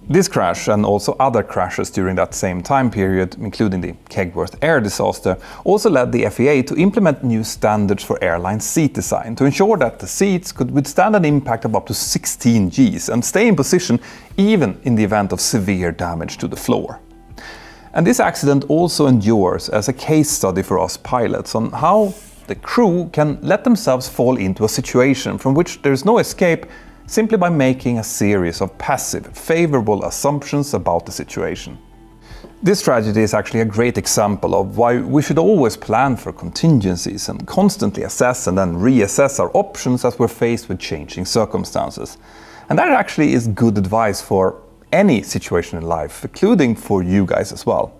This crash, and also other crashes during that same time period, including the Kegworth air disaster, also led the FAA to implement new standards for airline seat design to ensure that the seats could withstand an impact of up to 16 Gs and stay in position even in the event of severe damage to the floor. And this accident also endures as a case study for us pilots on how the crew can let themselves fall into a situation from which there is no escape simply by making a series of passive, favorable assumptions about the situation. This tragedy is actually a great example of why we should always plan for contingencies and constantly assess and then reassess our options as we're faced with changing circumstances. And that actually is good advice for any situation in life, including for you guys as well.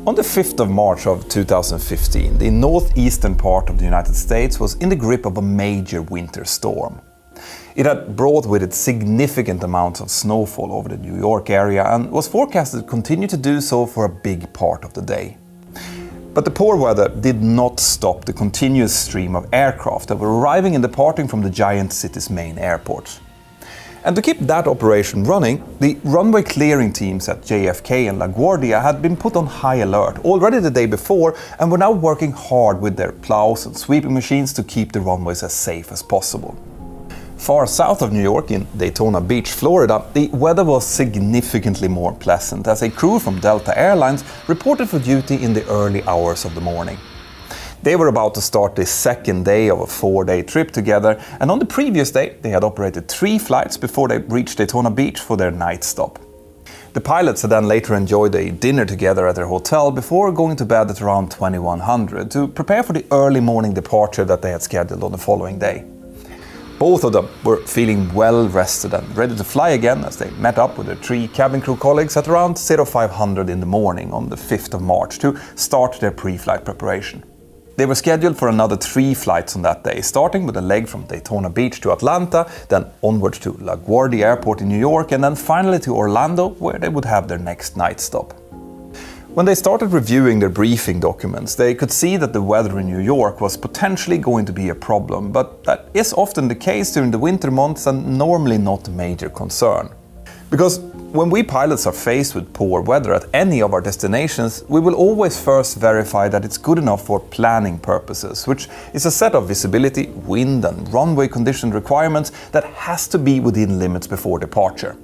On the 5th of March of 2015, the northeastern part of the United States was in the grip of a major winter storm. It had brought with it significant amounts of snowfall over the New York area and was forecasted to continue to do so for a big part of the day. But the poor weather did not stop the continuous stream of aircraft that were arriving and departing from the giant city's main airports. And to keep that operation running, the runway clearing teams at JFK and LaGuardia had been put on high alert already the day before and were now working hard with their plows and sweeping machines to keep the runways as safe as possible. Far south of New York, in Daytona Beach, Florida, the weather was significantly more pleasant as a crew from Delta Airlines reported for duty in the early hours of the morning. They were about to start the second day of a 4-day trip together, and on the previous day they had operated 3 flights before they reached Daytona Beach for their night stop. The pilots had then later enjoyed a dinner together at their hotel before going to bed at around 2100 to prepare for the early morning departure that they had scheduled on the following day. Both of them were feeling well rested and ready to fly again as they met up with their 3 cabin crew colleagues at around 0500 in the morning on the 5th of March to start their pre-flight preparation. They were scheduled for another 3 flights on that day, starting with a leg from Daytona Beach to Atlanta, then onwards to LaGuardia Airport in New York, and then finally to Orlando, where they would have their next night stop. When they started reviewing their briefing documents, they could see that the weather in New York was potentially going to be a problem, but that is often the case during the winter months and normally not a major concern. Because when we pilots are faced with poor weather at any of our destinations, we will always first verify that it's good enough for planning purposes, which is a set of visibility, wind and runway condition requirements that has to be within limits before departure.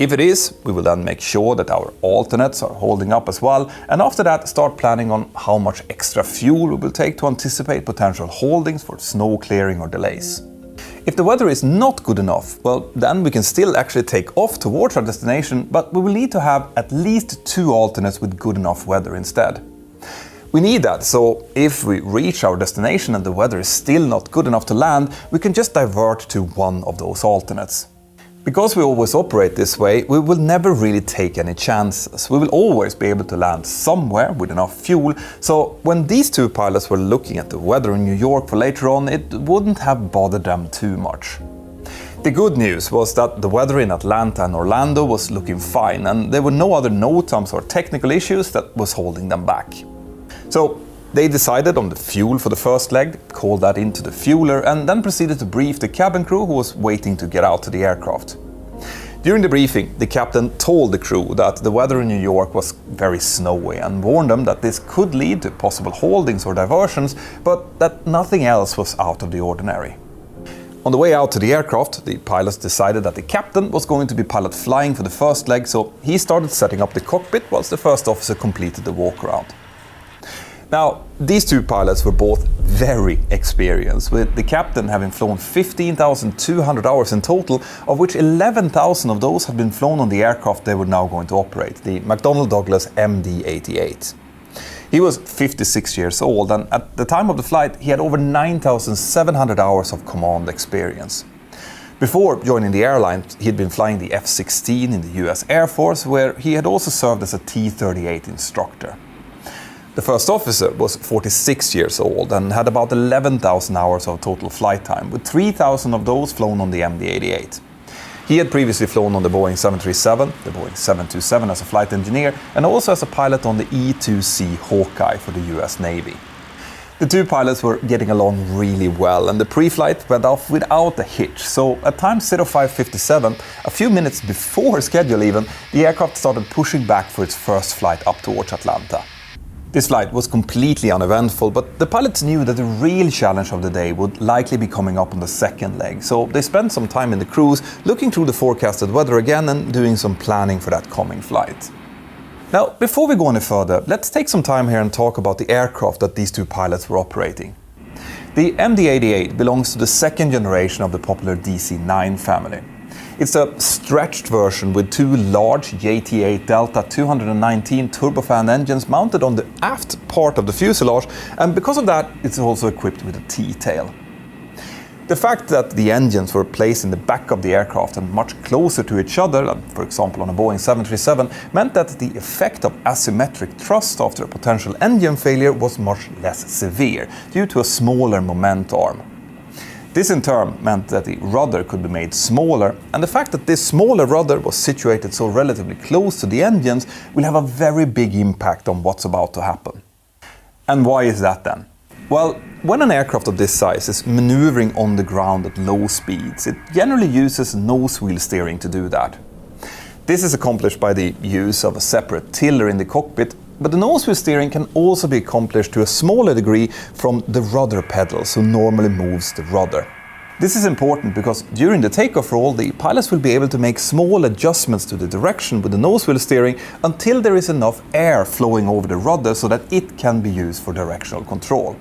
If it is, we will then make sure that our alternates are holding up as well, and after that start planning on how much extra fuel we will take to anticipate potential holdings for snow clearing or delays. If the weather is not good enough, well, then we can still actually take off towards our destination, but we will need to have at least 2 alternates with good enough weather instead. We need that, so if we reach our destination and the weather is still not good enough to land, we can just divert to one of those alternates. Because we always operate this way, we will never really take any chances. We will always be able to land somewhere with enough fuel, so when these 2 pilots were looking at the weather in New York for later on, it wouldn't have bothered them too much. The good news was that the weather in Atlanta and Orlando was looking fine, and there were no other NOTAMs or technical issues that was holding them back. So they decided on the fuel for the first leg, called that into the fueler, and then proceeded to brief the cabin crew who was waiting to get out to the aircraft. During the briefing, the captain told the crew that the weather in New York was very snowy and warned them that this could lead to possible holdings or diversions, but that nothing else was out of the ordinary. On the way out to the aircraft, the pilots decided that the captain was going to be pilot flying for the first leg, so he started setting up the cockpit whilst the first officer completed the walk around. Now, these 2 pilots were both very experienced, with the captain having flown 15,200 hours in total, of which 11,000 of those had been flown on the aircraft they were now going to operate, the McDonnell Douglas MD-88. He was 56 years old, and at the time of the flight he had over 9,700 hours of command experience. Before joining the airline, he had been flying the F-16 in the US Air Force, where he had also served as a T-38 instructor. The first officer was 46 years old and had about 11,000 hours of total flight time, with 3,000 of those flown on the MD-88. He had previously flown on the Boeing 737, the Boeing 727 as a flight engineer, and also as a pilot on the E-2C Hawkeye for the US Navy. The 2 pilots were getting along really well, and the pre-flight went off without a hitch, so at time 0557, a few minutes before schedule even, the aircraft started pushing back for its first flight up towards Atlanta. This flight was completely uneventful, but the pilots knew that the real challenge of the day would likely be coming up on the second leg, so they spent some time in the cruise looking through the forecasted weather again and doing some planning for that coming flight. Now, before we go any further, let's take some time here and talk about the aircraft that these two pilots were operating. The MD-88 belongs to the second generation of the popular DC-9 family. It's a stretched version with two large JT8 Delta 219 turbofan engines mounted on the aft part of the fuselage, and because of that, it's also equipped with a T-tail. The fact that the engines were placed in the back of the aircraft and much closer to each other than, for example, on a Boeing 737, meant that the effect of asymmetric thrust after a potential engine failure was much less severe, due to a smaller moment arm. This in turn meant that the rudder could be made smaller, and the fact that this smaller rudder was situated so relatively close to the engines will have a very big impact on what's about to happen. And why is that then? Well, when an aircraft of this size is maneuvering on the ground at low speeds, it generally uses nose wheel steering to do that. This is accomplished by the use of a separate tiller in the cockpit, but the nose wheel steering can also be accomplished to a smaller degree from the rudder pedal, so normally moves the rudder. This is important because during the takeoff roll, the pilots will be able to make small adjustments to the direction with the nose wheel steering until there is enough air flowing over the rudder so that it can be used for directional control.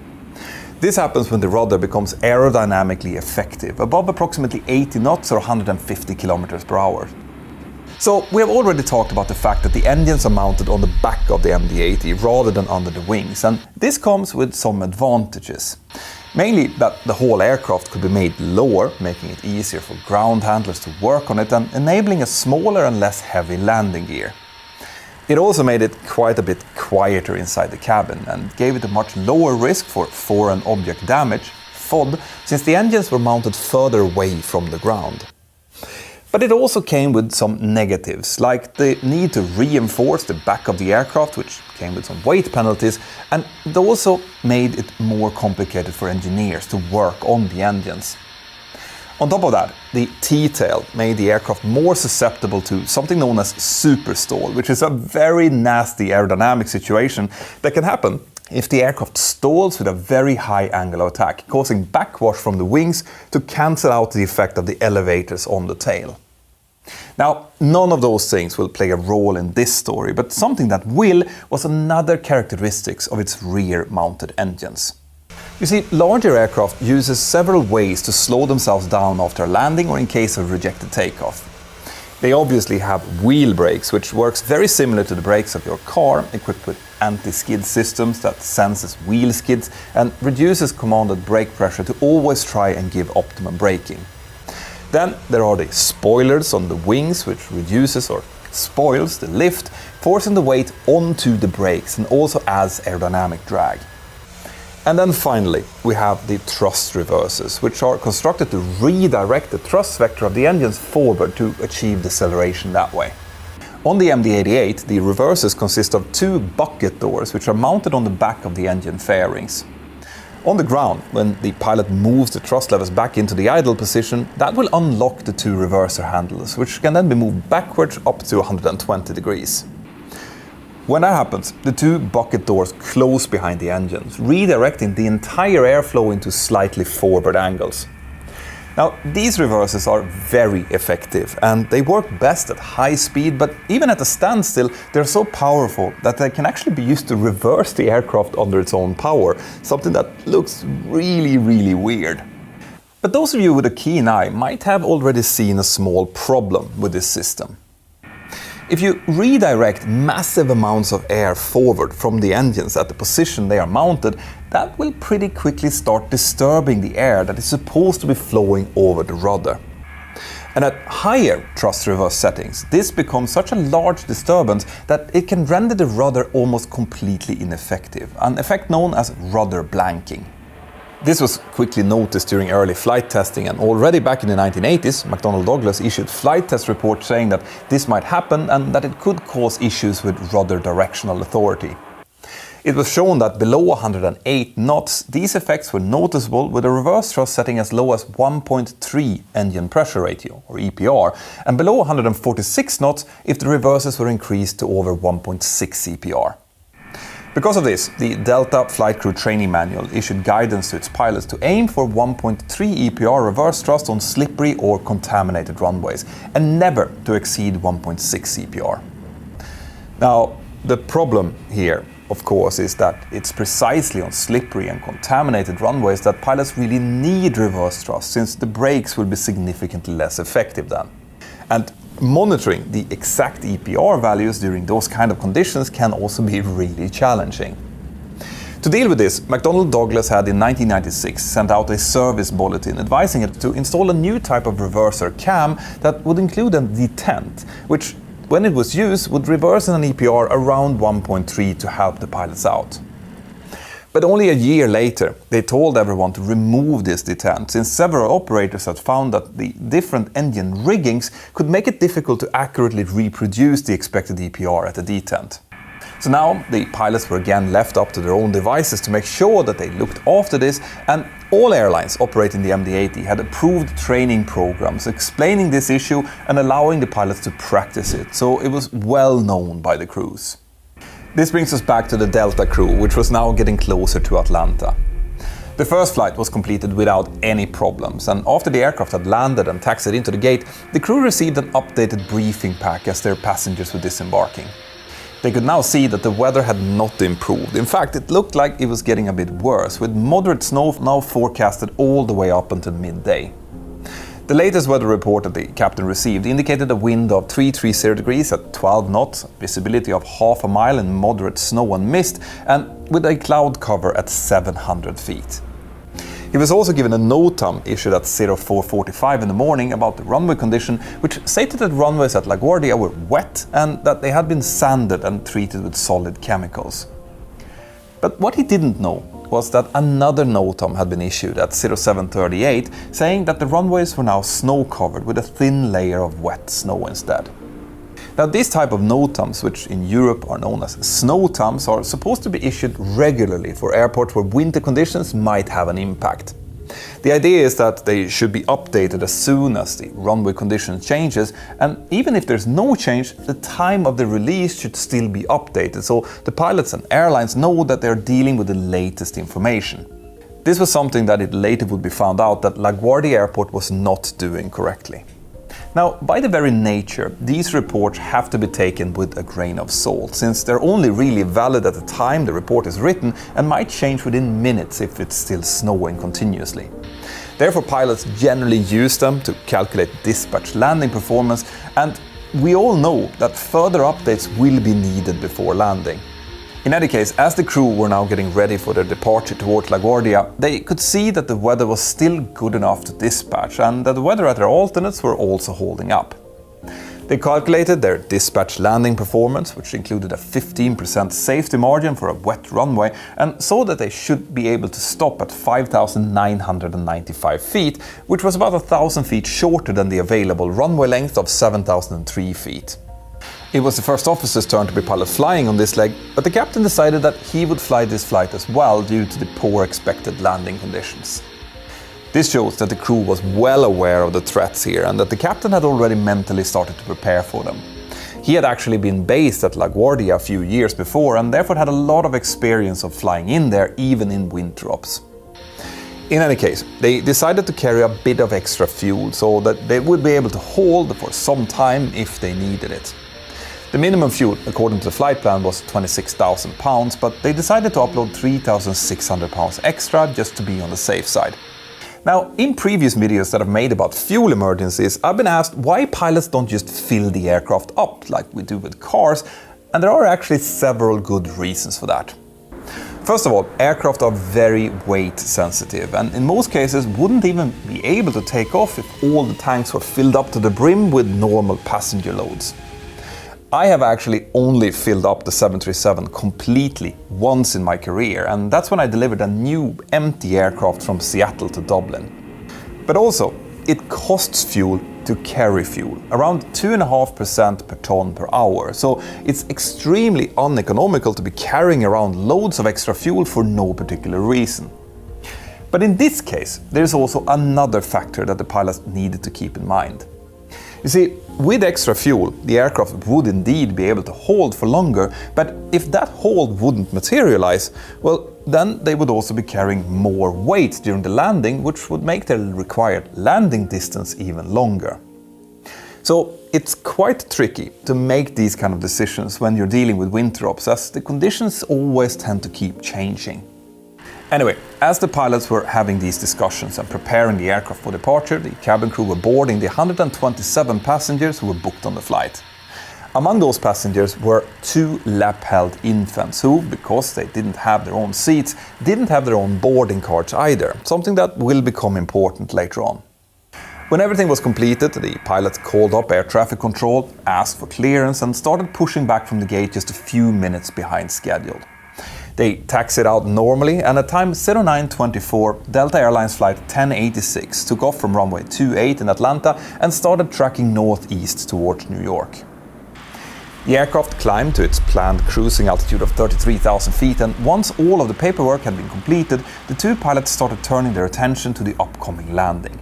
This happens when the rudder becomes aerodynamically effective, above approximately 80 knots or 150 kilometers per hour. So we have already talked about the fact that the engines are mounted on the back of the MD-80 rather than under the wings, and this comes with some advantages. Mainly that the whole aircraft could be made lower, making it easier for ground handlers to work on it and enabling a smaller and less heavy landing gear. It also made it quite a bit quieter inside the cabin and gave it a much lower risk for foreign object damage, FOD, since the engines were mounted further away from the ground. But it also came with some negatives, like the need to reinforce the back of the aircraft, which came with some weight penalties, and it also made it more complicated for engineers to work on the engines. On top of that, the T-tail made the aircraft more susceptible to something known as superstall, which is a very nasty aerodynamic situation that can happen if the aircraft stalls with a very high angle of attack, causing backwash from the wings to cancel out the effect of the elevators on the tail. Now, none of those things will play a role in this story, but something that will was another characteristics of its rear-mounted engines. You see, larger aircraft uses several ways to slow themselves down after landing or in case of rejected takeoff. They obviously have wheel brakes, which works very similar to the brakes of your car, equipped with anti-skid systems that senses wheel skids and reduces commanded brake pressure to always try and give optimum braking. Then there are the spoilers on the wings, which reduces or spoils the lift, forcing the weight onto the brakes and also adds aerodynamic drag. And then finally, we have the thrust reversers, which are constructed to redirect the thrust vector of the engines forward to achieve deceleration that way. On the MD-88, the reversers consist of two bucket doors, which are mounted on the back of the engine fairings. On the ground, when the pilot moves the thrust levers back into the idle position, that will unlock the two reverser handles, which can then be moved backwards up to 120 degrees. When that happens, the two bucket doors close behind the engines, redirecting the entire airflow into slightly forward angles. Now, these reversers are very effective and they work best at high speed, but even at a standstill, they're so powerful that they can actually be used to reverse the aircraft under its own power, something that looks really weird. But those of you with a keen eye might have already seen a small problem with this system. If you redirect massive amounts of air forward from the engines at the position they are mounted, that will pretty quickly start disturbing the air that is supposed to be flowing over the rudder. And at higher thrust reverse settings, this becomes such a large disturbance that it can render the rudder almost completely ineffective, an effect known as rudder blanking. This was quickly noticed during early flight testing, and already back in the 1980s, McDonnell Douglas issued flight test reports saying that this might happen and that it could cause issues with rudder directional authority. It was shown that below 108 knots, these effects were noticeable with a reverse thrust setting as low as 1.3 engine pressure ratio, or EPR, and below 146 knots if the reversers were increased to over 1.6 EPR. Because of this, the Delta Flight Crew Training Manual issued guidance to its pilots to aim for 1.3 EPR reverse thrust on slippery or contaminated runways, and never to exceed 1.6 EPR. Now, The problem here, of course, is that it's precisely on slippery and contaminated runways that pilots really need reverse thrust, since the brakes will be significantly less effective then. And monitoring the exact EPR values during those kind of conditions can also be really challenging. To deal with this, McDonnell Douglas had in 1996 sent out a service bulletin advising it to install a new type of reverser cam that would include a detent, which, when it was used, would reverse in an EPR around 1.3 to help the pilots out. But only a year later, they told everyone to remove this detent, since several operators had found that the different engine riggings could make it difficult to accurately reproduce the expected EPR at the detent. So now the pilots were again left up to their own devices to make sure that they looked after this, and all airlines operating the MD-80 had approved training programs explaining this issue and allowing the pilots to practice it, so it was well known by the crews. This brings us back to the Delta crew, which was now getting closer to Atlanta. The first flight was completed without any problems, and after the aircraft had landed and taxied into the gate, the crew received an updated briefing pack as their passengers were disembarking. They could now see that the weather had not improved. In fact, it looked like it was getting a bit worse, with moderate snow now forecasted all the way up until midday. The latest weather report that the captain received indicated a wind of 330 degrees at 12 knots, visibility of half a mile in moderate snow and mist, and with a cloud cover at 700 feet. He was also given a NOTAM issued at 04:45 in the morning about the runway condition, which stated that runways at LaGuardia were wet and that they had been sanded and treated with solid chemicals. But what he didn't know was that another NOTAM had been issued at 07:38, saying that the runways were now snow-covered with a thin layer of wet snow instead. Now, these type of NOTAMs, which in Europe are known as SNOTAMs, are supposed to be issued regularly for airports where winter conditions might have an impact. The idea is that they should be updated as soon as the runway condition changes, and even if there's no change, the time of the release should still be updated, so the pilots and airlines know that they're dealing with the latest information. This was something that it later would be found out that LaGuardia Airport was not doing correctly. Now, by their very nature, these reports have to be taken with a grain of salt, since they're only really valid at the time the report is written and might change within minutes if it's still snowing continuously. Therefore, pilots generally use them to calculate dispatch landing performance, and we all know that further updates will be needed before landing. In any case, as the crew were now getting ready for their departure towards LaGuardia, they could see that the weather was still good enough to dispatch and that the weather at their alternates were also holding up. They calculated their dispatch landing performance, which included a 15% safety margin for a wet runway, and saw that they should be able to stop at 5,995 feet, which was about 1,000 feet shorter than the available runway length of 7,003 feet. It was the first officer's turn to be pilot flying on this leg, but the captain decided that he would fly this flight as well due to the poor expected landing conditions. This shows that the crew was well aware of the threats here and that the captain had already mentally started to prepare for them. He had actually been based at LaGuardia a few years before and therefore had a lot of experience of flying in there even in winter ops. In any case, they decided to carry a bit of extra fuel so that they would be able to hold for some time if they needed it. The minimum fuel, according to the flight plan, was 26,000 pounds, but they decided to upload 3,600 pounds extra just to be on the safe side. Now, in previous videos that I've made about fuel emergencies, I've been asked why pilots don't just fill the aircraft up like we do with cars, and there are actually several good reasons for that. First of all, aircraft are very weight sensitive and in most cases wouldn't even be able to take off if all the tanks were filled up to the brim with normal passenger loads. I have actually only filled up the 737 completely once in my career, and that's when I delivered a new empty aircraft from Seattle to Dublin. But also, it costs fuel to carry fuel, around 2.5% per ton per hour, so it's extremely uneconomical to be carrying around loads of extra fuel for no particular reason. But in this case, there's also another factor that the pilots needed to keep in mind. You see, with extra fuel, the aircraft would indeed be able to hold for longer, but if that hold wouldn't materialize, well, then they would also be carrying more weight during the landing, which would make their required landing distance even longer. So it's quite tricky to make these kind of decisions when you're dealing with winter ops, as the conditions always tend to keep changing. Anyway, as the pilots were having these discussions and preparing the aircraft for departure, the cabin crew were boarding the 127 passengers who were booked on the flight. Among those passengers were 2 lap-held infants who, because they didn't have their own seats, didn't have their own boarding cards either, something that will become important later on. When everything was completed, the pilots called up air traffic control, asked for clearance and started pushing back from the gate just a few minutes behind schedule. They taxied out normally, and at time 09:24, Delta Airlines flight 1086 took off from runway 28 in Atlanta and started tracking northeast towards New York. The aircraft climbed to its planned cruising altitude of 33,000 feet, and once all of the paperwork had been completed, the 2 pilots started turning their attention to the upcoming landing.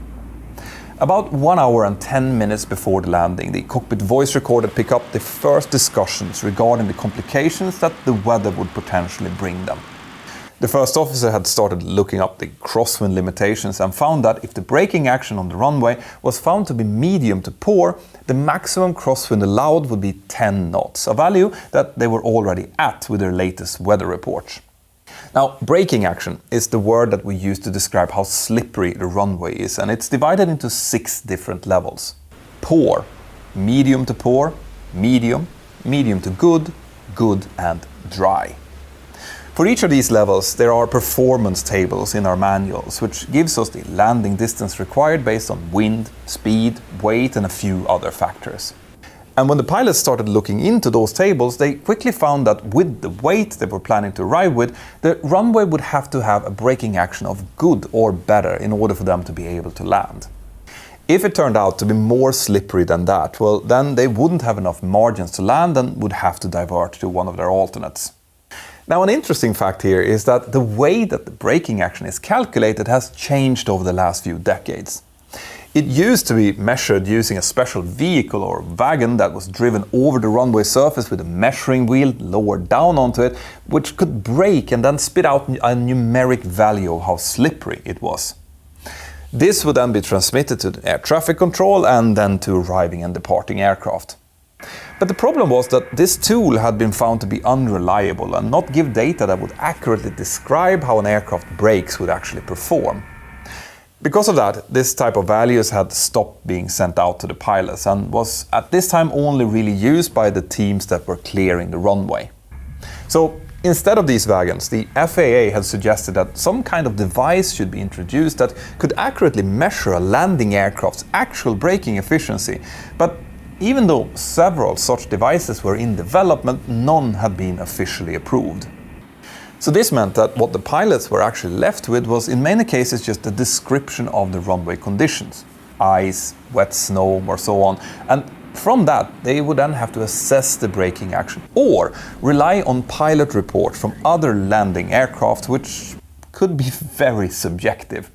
About 1 hour and 10 minutes before the landing, the cockpit voice recorder picked up the first discussions regarding the complications that the weather would potentially bring them. The first officer had started looking up the crosswind limitations and found that if the braking action on the runway was found to be medium to poor, the maximum crosswind allowed would be 10 knots, a value that they were already at with their latest weather reports. Now, braking action is the word that we use to describe how slippery the runway is, and it's divided into 6 different levels. Poor, medium to poor, medium, medium to good, good and dry. For each of these levels, there are performance tables in our manuals, which gives us the landing distance required based on wind, speed, weight and a few other factors. And when the pilots started looking into those tables, they quickly found that with the weight they were planning to arrive with, the runway would have to have a braking action of good or better in order for them to be able to land. If it turned out to be more slippery than that, well, then they wouldn't have enough margins to land and would have to divert to one of their alternates. Now, an interesting fact here is that the way that the braking action is calculated has changed over the last few decades. It used to be measured using a special vehicle or wagon that was driven over the runway surface with a measuring wheel lowered down onto it, which could brake and then spit out a numeric value of how slippery it was. This would then be transmitted to the air traffic control and then to arriving and departing aircraft. But the problem was that this tool had been found to be unreliable and not give data that would accurately describe how an aircraft brakes would actually perform. Because of that, this type of values had stopped being sent out to the pilots and was at this time only really used by the teams that were clearing the runway. So instead of these wagons, the FAA had suggested that some kind of device should be introduced that could accurately measure a landing aircraft's actual braking efficiency. But even though several such devices were in development, none had been officially approved. So this meant that what the pilots were actually left with was in many cases just a description of the runway conditions. Ice, wet snow or so on. And from that they would then have to assess the braking action or rely on pilot reports from other landing aircraft, which could be very subjective.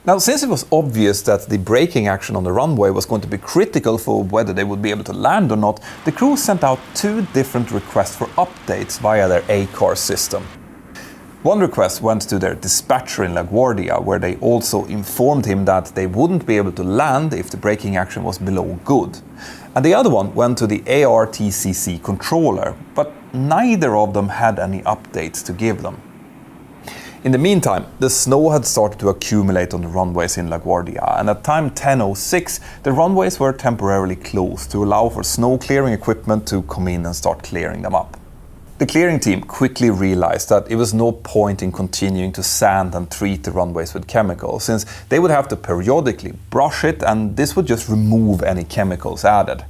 Now, since it was obvious that the braking action on the runway was going to be critical for whether they would be able to land or not, the crew sent out 2 different requests for updates via their ACAR system. One request went to their dispatcher in LaGuardia, where they also informed him that they wouldn't be able to land if the braking action was below good. And the other one went to the ARTCC controller, but neither of them had any updates to give them. In the meantime, the snow had started to accumulate on the runways in LaGuardia, and at time 10:06, the runways were temporarily closed to allow for snow clearing equipment to come in and start clearing them up. The clearing team quickly realized that it was no point in continuing to sand and treat the runways with chemicals, since they would have to periodically brush it, and this would just remove any chemicals added.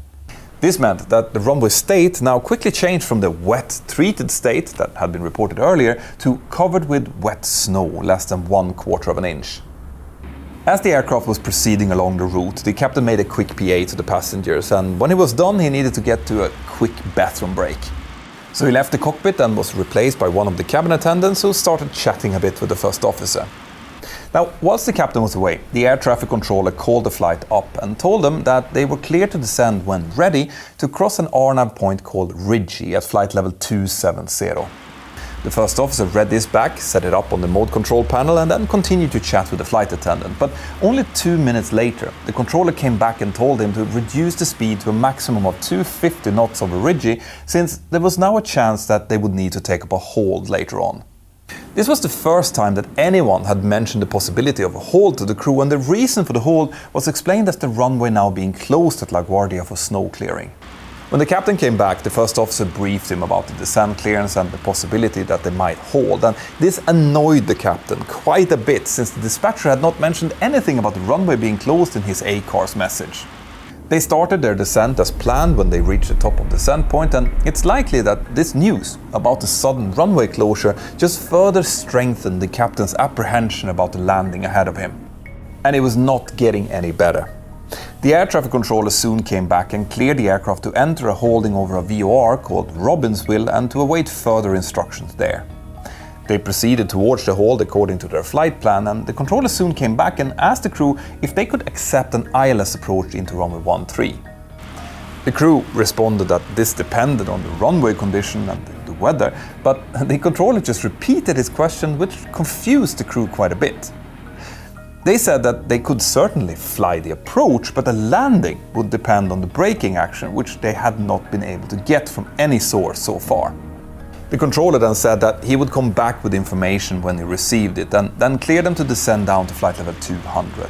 This meant that the runway state now quickly changed from the wet, treated state that had been reported earlier to covered with wet snow, less than 1/4 of an inch. As the aircraft was proceeding along the route, the captain made a quick PA to the passengers, and when he was done, he needed to get to a quick bathroom break. So he left the cockpit and was replaced by one of the cabin attendants, who started chatting a bit with the first officer. Now, whilst the captain was away, the air traffic controller called the flight up and told them that they were clear to descend when ready to cross an RNAV point called Ridgey at flight level 270. The first officer read this back, set it up on the mode control panel and then continued to chat with the flight attendant. But only 2 minutes later, the controller came back and told him to reduce the speed to a maximum of 250 knots over Ridgey, since there was now a chance that they would need to take up a hold later on. This was the first time that anyone had mentioned the possibility of a hold to the crew, and the reason for the hold was explained as the runway now being closed at LaGuardia for snow clearing. When the captain came back, the first officer briefed him about the descent clearance and the possibility that they might hold, and this annoyed the captain quite a bit, since the dispatcher had not mentioned anything about the runway being closed in his ACARS message. They started their descent as planned when they reached the top of the descent point, and it's likely that this news about the sudden runway closure just further strengthened the captain's apprehension about the landing ahead of him. And it was not getting any better. The air traffic controller soon came back and cleared the aircraft to enter a holding over a VOR called Robbinsville and to await further instructions there. They proceeded towards the hold according to their flight plan, and the controller soon came back and asked the crew if they could accept an ILS approach into runway 13. The crew responded that this depended on the runway condition and the weather, but the controller just repeated his question, which confused the crew quite a bit. They said that they could certainly fly the approach, but the landing would depend on the braking action, which they had not been able to get from any source so far. The controller then said that he would come back with information when he received it, and then cleared them to descend down to flight level 200.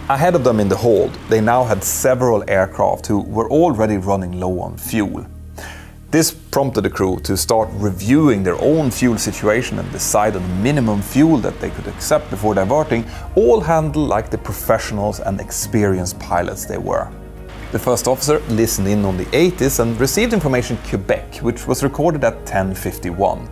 Ahead of them in the hold, they now had several aircraft who were already running low on fuel. This prompted the crew to start reviewing their own fuel situation and decide on the minimum fuel that they could accept before diverting, all handled like the professionals and experienced pilots they were. The first officer listened in on the 80s and received information Quebec, which was recorded at 10:51.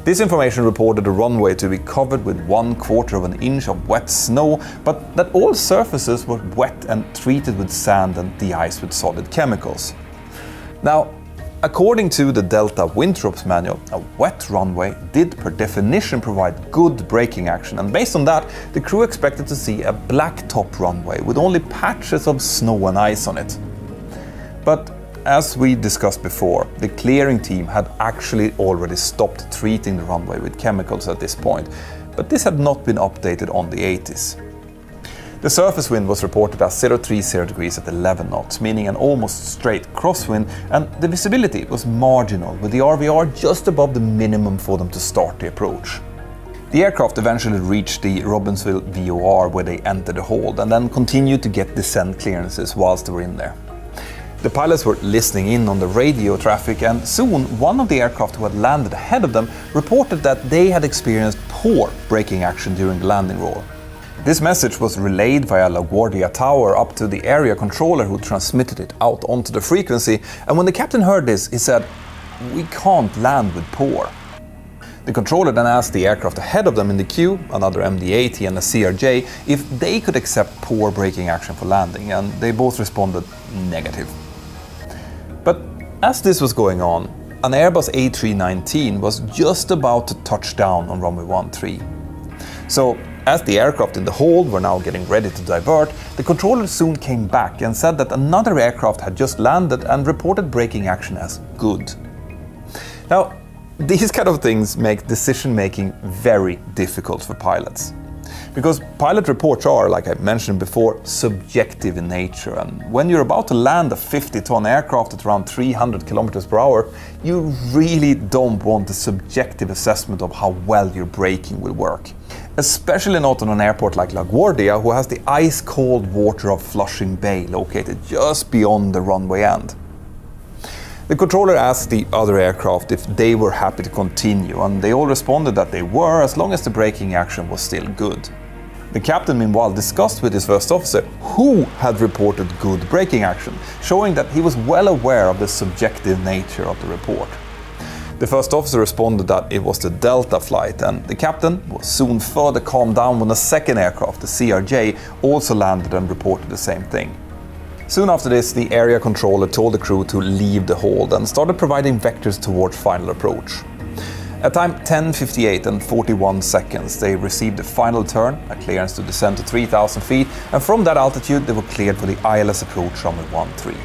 This information reported the runway to be covered with 1/4 of an inch of wet snow, but that all surfaces were wet and treated with sand and de-iced with solid chemicals. Now, according to the Delta Winthrop's manual, a wet runway did per definition provide good braking action, and based on that, the crew expected to see a black top runway with only patches of snow and ice on it. But as we discussed before, the clearing team had actually already stopped treating the runway with chemicals at this point, but this had not been updated on the 80s. The surface wind was reported as 030 degrees at 11 knots, meaning an almost straight crosswind, and the visibility was marginal, with the RVR just above the minimum for them to start the approach. The aircraft eventually reached the Robbinsville VOR, where they entered the hold, and then continued to get descent clearances whilst they were in there. The pilots were listening in on the radio traffic, and soon one of the aircraft who had landed ahead of them reported that they had experienced poor braking action during the landing roll. This message was relayed via LaGuardia Tower up to the area controller, who transmitted it out onto the frequency, and when the captain heard this, he said, "We can't land with poor." The controller then asked the aircraft ahead of them in the queue, another MD-80 and a CRJ, if they could accept poor braking action for landing, and they both responded negative. But as this was going on, an Airbus A319 was just about to touch down on runway 13. So, as the aircraft in the hold were now getting ready to divert, the controller soon came back and said that another aircraft had just landed and reported braking action as good. Now, these kind of things make decision-making very difficult for pilots. Because pilot reports are, like I mentioned before, subjective in nature, and when you're about to land a 50-ton aircraft at around 300 km per hour, you really don't want a subjective assessment of how well your braking will work. Especially not on an airport like LaGuardia, who has the ice-cold water of Flushing Bay located just beyond the runway end. The controller asked the other aircraft if they were happy to continue, and they all responded that they were, as long as the braking action was still good. The captain meanwhile discussed with his first officer who had reported good braking action, showing that he was well aware of the subjective nature of the report. The first officer responded that it was the Delta flight, and the captain was soon further calmed down when a second aircraft, the CRJ, also landed and reported the same thing. Soon after this, the area controller told the crew to leave the hold and started providing vectors towards final approach. At time 10:58 and 41 seconds, they received the final turn, a clearance to descend to 3,000 feet, and from that altitude they were cleared for the ILS approach runway 13.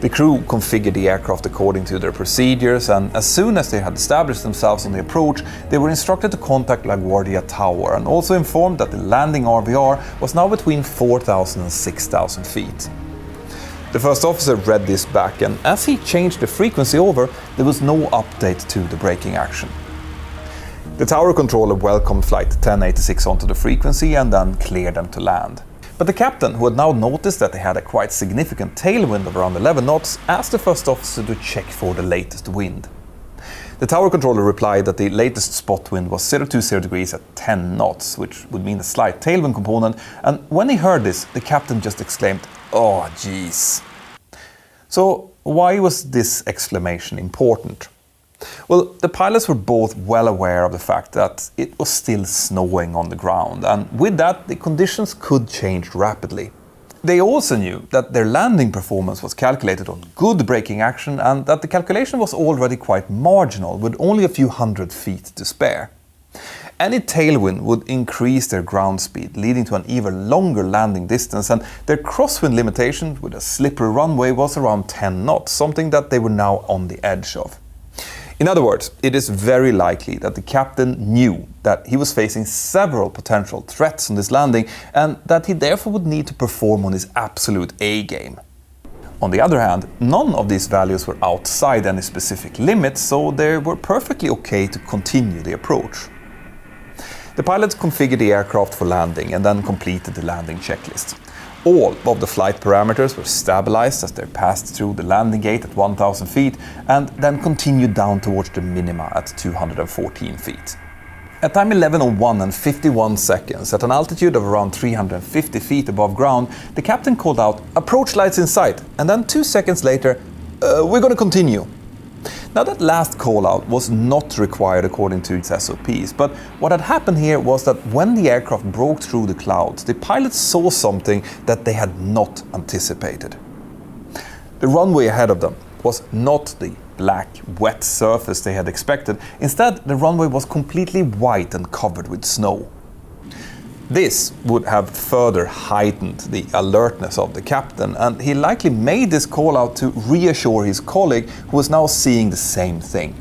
The crew configured the aircraft according to their procedures, and as soon as they had established themselves on the approach, they were instructed to contact LaGuardia Tower and also informed that the landing RVR was now between 4,000 and 6,000 feet. The first officer read this back, and as he changed the frequency over, there was no update to the braking action. The tower controller welcomed Flight 1086 onto the frequency and then cleared them to land. But the captain, who had now noticed that they had a quite significant tailwind of around 11 knots, asked the first officer to check for the latest wind. The tower controller replied that the latest spot wind was 020 degrees at 10 knots, which would mean a slight tailwind component, and when he heard this, the captain just exclaimed, "Oh jeez." So why was this exclamation important? Well, the pilots were both well aware of the fact that it was still snowing on the ground, and with that, the conditions could change rapidly. They also knew that their landing performance was calculated on good braking action and that the calculation was already quite marginal, with only a few hundred feet to spare. Any tailwind would increase their ground speed, leading to an even longer landing distance, and their crosswind limitation with a slippery runway was around 10 knots, something that they were now on the edge of. In other words, it is very likely that the captain knew that he was facing several potential threats on this landing and that he therefore would need to perform on his absolute A-game. On the other hand, none of these values were outside any specific limits, so they were perfectly okay to continue the approach. The pilots configured the aircraft for landing and then completed the landing checklist. All of the flight parameters were stabilized as they passed through the landing gate at 1,000 feet and then continued down towards the minima at 214 feet. At time 11:01 and 51 seconds, at an altitude of around 350 feet above ground, the captain called out, "Approach lights in sight," and then 2 seconds later, "We're going to continue." Now that last call-out was not required according to its SOPs, but what had happened here was that when the aircraft broke through the clouds, the pilots saw something that they had not anticipated. The runway ahead of them was not the black, wet surface they had expected. Instead, the runway was completely white and covered with snow. This would have further heightened the alertness of the captain, and he likely made this call out to reassure his colleague, who was now seeing the same thing.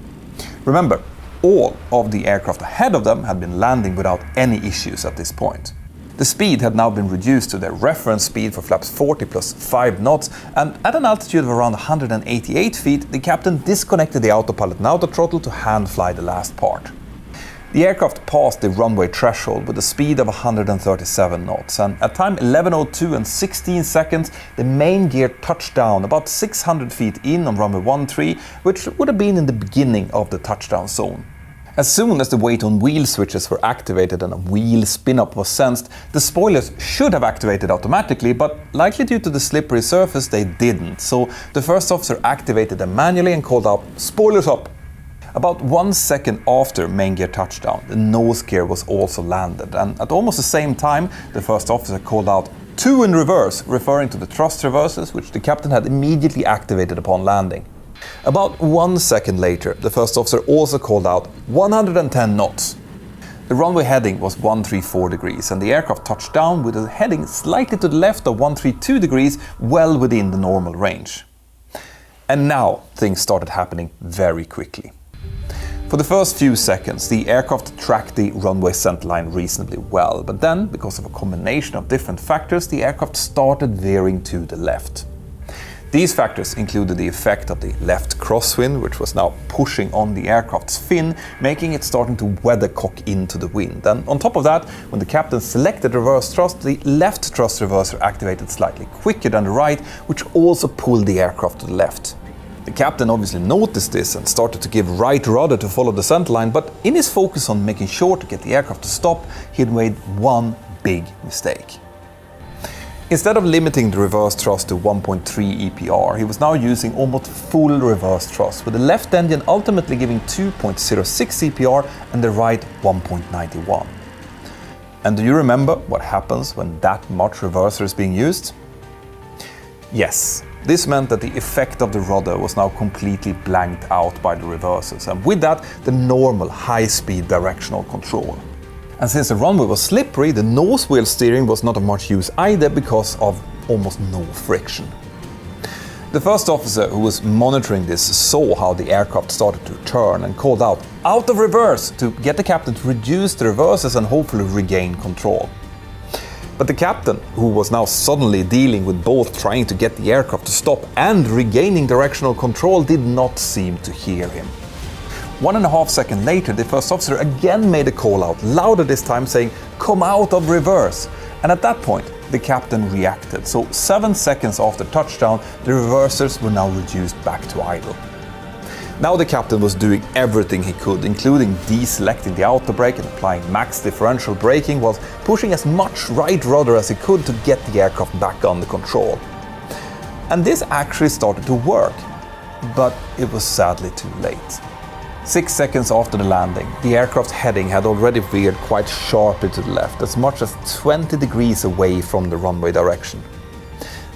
Remember, all of the aircraft ahead of them had been landing without any issues at this point. The speed had now been reduced to their reference speed for flaps 40 plus 5 knots, and at an altitude of around 188 feet, the captain disconnected the autopilot and autothrottle to hand fly the last part. The aircraft passed the runway threshold with a speed of 137 knots, and at time 11:02 and 16 seconds, the main gear touched down about 600 feet in on runway 13, which would have been in the beginning of the touchdown zone. As soon as the weight on wheel switches were activated and a wheel spin-up was sensed, the spoilers should have activated automatically, but likely due to the slippery surface they didn't, so the first officer activated them manually and called out, "Spoilers up!" About 1 second after main gear touchdown, the nose gear was also landed, and at almost the same time, the first officer called out 2 in reverse, referring to the thrust reversers, which the captain had immediately activated upon landing. About 1 second later, the first officer also called out 110 knots. The runway heading was 134 degrees, and the aircraft touched down with a heading slightly to the left of 132 degrees, well within the normal range. And now things started happening very quickly. For the first few seconds, the aircraft tracked the runway centerline reasonably well, but then, because of a combination of different factors, the aircraft started veering to the left. These factors included the effect of the left crosswind, which was now pushing on the aircraft's fin, making it starting to weathercock into the wind. And on top of that, when the captain selected reverse thrust, the left thrust reverser activated slightly quicker than the right, which also pulled the aircraft to the left. The captain obviously noticed this and started to give right rudder to follow the centerline, but in his focus on making sure to get the aircraft to stop, he had made one big mistake. Instead of limiting the reverse thrust to 1.3 EPR, he was now using almost full reverse thrust, with the left engine ultimately giving 2.06 EPR and the right 1.91. And do you remember what happens when that much reverser is being used? Yes. This meant that the effect of the rudder was now completely blanked out by the reversers, and with that, the normal high-speed directional control. And since the runway was slippery, the nose wheel steering was not of much use either because of almost no friction. The first officer who was monitoring this saw how the aircraft started to turn and called out of reverse, to get the captain to reduce the reverses and hopefully regain control. But the captain, who was now suddenly dealing with both trying to get the aircraft to stop and regaining directional control, did not seem to hear him. 1.5 seconds later, the first officer again made a call out, louder this time, saying, "Come out of reverse." And at that point, the captain reacted. So 7 seconds after touchdown, the reversers were now reduced back to idle. Now the captain was doing everything he could, including deselecting the auto brake and applying max differential braking, while pushing as much right rudder as he could to get the aircraft back under control. And this actually started to work, but it was sadly too late. 6 seconds after the landing, the aircraft's heading had already veered quite sharply to the left, as much as 20 degrees away from the runway direction.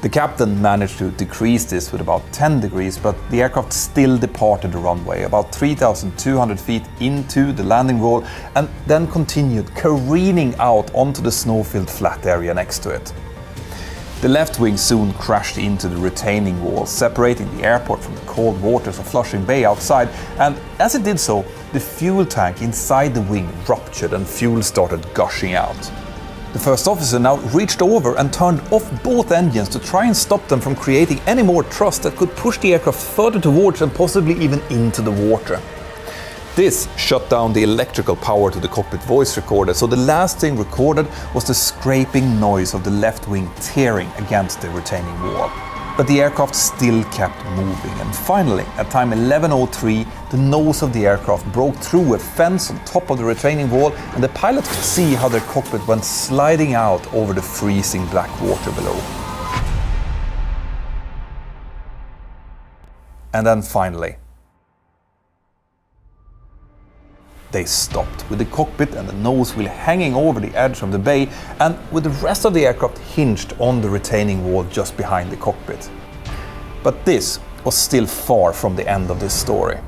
The captain managed to decrease this with about 10 degrees, but the aircraft still departed the runway about 3,200 feet into the landing wall and then continued careening out onto the snow-filled flat area next to it. The left wing soon crashed into the retaining wall, separating the airport from the cold waters of Flushing Bay outside, and as it did so, the fuel tank inside the wing ruptured and fuel started gushing out. The first officer now reached over and turned off both engines to try and stop them from creating any more thrust that could push the aircraft further towards and possibly even into the water. This shut down the electrical power to the cockpit voice recorder, so the last thing recorded was the scraping noise of the left wing tearing against the retaining wall. But the aircraft still kept moving, and finally, at time 11:03, the nose of the aircraft broke through a fence on top of the retaining wall, and the pilot could see how their cockpit went sliding out over the freezing black water below. And then finally, they stopped, with the cockpit and the nose wheel hanging over the edge of the bay, and with the rest of the aircraft hinged on the retaining wall just behind the cockpit. But this was still far from the end of this story.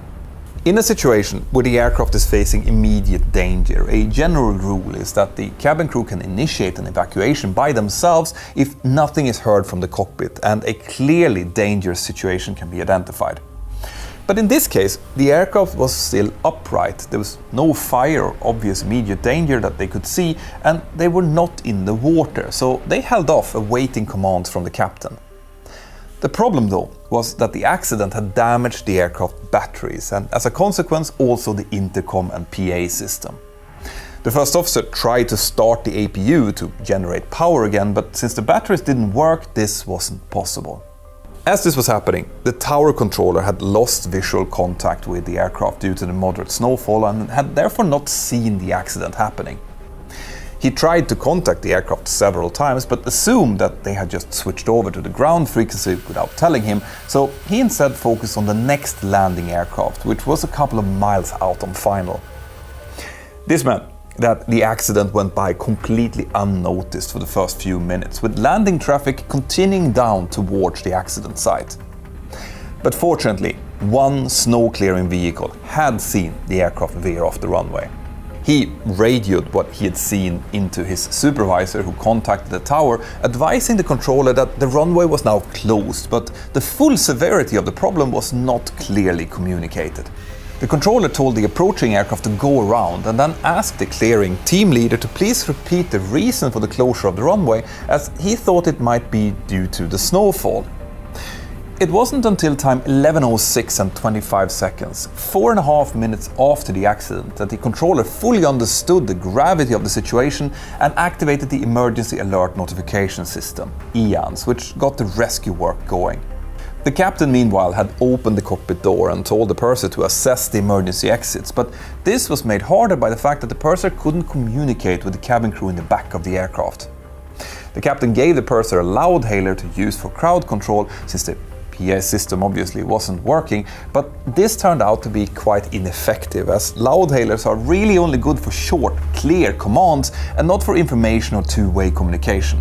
In a situation where the aircraft is facing immediate danger, a general rule is that the cabin crew can initiate an evacuation by themselves if nothing is heard from the cockpit and a clearly dangerous situation can be identified. But in this case, the aircraft was still upright. There was no fire or obvious immediate danger that they could see, and they were not in the water, so they held off awaiting commands from the captain. The problem, though, was that the accident had damaged the aircraft batteries, and as a consequence, also the intercom and PA system. The first officer tried to start the APU to generate power again, but since the batteries didn't work, this wasn't possible. As this was happening, the tower controller had lost visual contact with the aircraft due to the moderate snowfall and had therefore not seen the accident happening. He tried to contact the aircraft several times, but assumed that they had just switched over to the ground frequency without telling him, so he instead focused on the next landing aircraft, which was a couple of miles out on final. This meant that the accident went by completely unnoticed for the first few minutes, with landing traffic continuing down towards the accident site. But fortunately, one snow-clearing vehicle had seen the aircraft veer off the runway. He radioed what he had seen into his supervisor, who contacted the tower, advising the controller that the runway was now closed, but the full severity of the problem was not clearly communicated. The controller told the approaching aircraft to go around and then asked the clearing team leader to please repeat the reason for the closure of the runway, as he thought it might be due to the snowfall. It wasn't until time 11:06 and 25 seconds, 4.5 minutes after the accident, that the controller fully understood the gravity of the situation and activated the Emergency Alert Notification System, EANS, which got the rescue work going. The captain, meanwhile, had opened the cockpit door and told the purser to assess the emergency exits, but this was made harder by the fact that the purser couldn't communicate with the cabin crew in the back of the aircraft. The captain gave the purser a loudhailer to use for crowd control, since the PA system obviously wasn't working, but this turned out to be quite ineffective, as loudhailers are really only good for short, clear commands and not for information or two-way communication.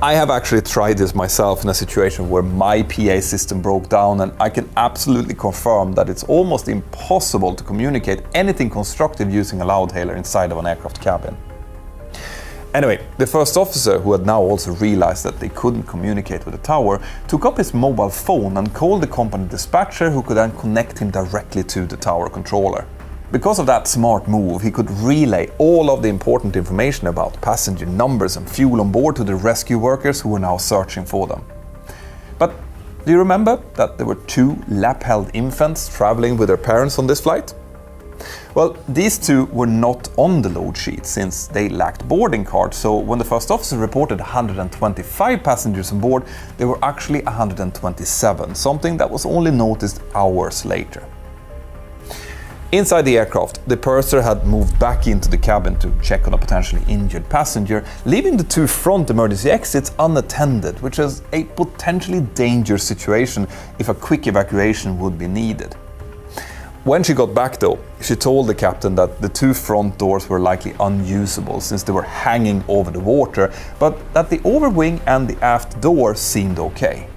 I have actually tried this myself in a situation where my PA system broke down, and I can absolutely confirm that it's almost impossible to communicate anything constructive using a loudhailer inside of an aircraft cabin. Anyway, the first officer, who had now also realized that they couldn't communicate with the tower, took up his mobile phone and called the company dispatcher, who could then connect him directly to the tower controller. Because of that smart move, he could relay all of the important information about passenger numbers and fuel on board to the rescue workers who were now searching for them. But do you remember that there were 2 lap-held infants traveling with their parents on this flight? Well, these 2 were not on the load sheet since they lacked boarding cards, so when the first officer reported 125 passengers on board, there were actually 127, something that was only noticed hours later. Inside the aircraft, the purser had moved back into the cabin to check on a potentially injured passenger, leaving the 2 front emergency exits unattended, which is a potentially dangerous situation if a quick evacuation would be needed. When she got back though, she told the captain that the 2 front doors were likely unusable since they were hanging over the water, but that the overwing and the aft door seemed okay.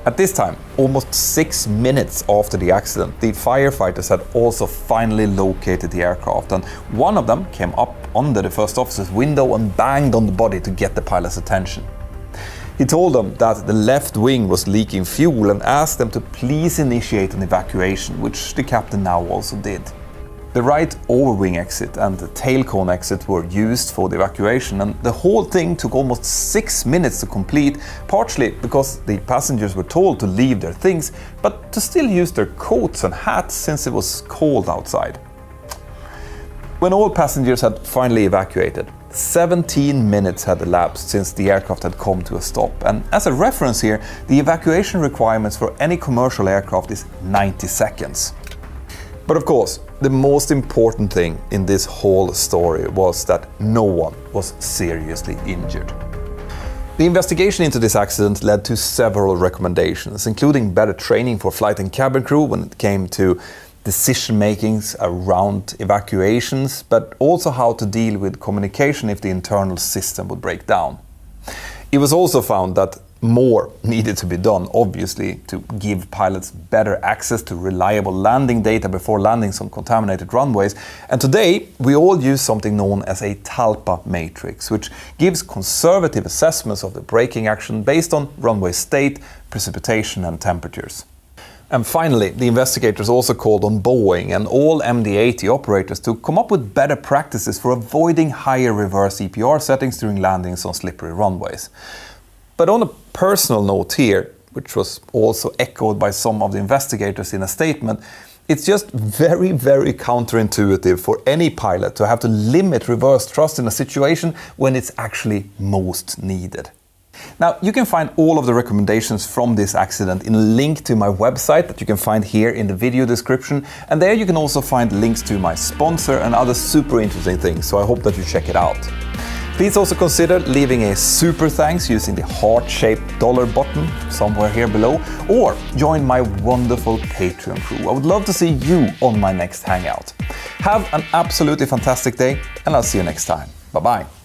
At this time, almost 6 minutes after the accident, the firefighters had also finally located the aircraft, and one of them came up under the first officer's window and banged on the body to get the pilot's attention. He told them that the left wing was leaking fuel and asked them to please initiate an evacuation, which the captain now also did. The right overwing exit and the tail cone exit were used for the evacuation, and the whole thing took almost 6 minutes to complete, partially because the passengers were told to leave their things, but to still use their coats and hats since it was cold outside. When all passengers had finally evacuated, 17 minutes had elapsed since the aircraft had come to a stop, and as a reference here, the evacuation requirements for any commercial aircraft is 90 seconds. But of course, the most important thing in this whole story was that no one was seriously injured. The investigation into this accident led to several recommendations, including better training for flight and cabin crew when it came to decision-makings around evacuations, but also how to deal with communication if the internal system would break down. It was also found that more needed to be done, obviously, to give pilots better access to reliable landing data before landing on contaminated runways. And today, we all use something known as a TALPA matrix, which gives conservative assessments of the braking action based on runway state, precipitation, and temperatures. And finally, the investigators also called on Boeing and all MD-80 operators to come up with better practices for avoiding higher reverse EPR settings during landings on slippery runways. But on a personal note here, which was also echoed by some of the investigators in a statement, it's just very, very counterintuitive for any pilot to have to limit reverse thrust in a situation when it's actually most needed. Now, you can find all of the recommendations from this accident in a link to my website that you can find here in the video description, and there you can also find links to my sponsor and other super interesting things, so I hope that you check it out. Please also consider leaving a super thanks using the heart-shaped dollar button somewhere here below, or join my wonderful Patreon crew. I would love to see you on my next hangout. Have an absolutely fantastic day, and I'll see you next time. Bye-bye.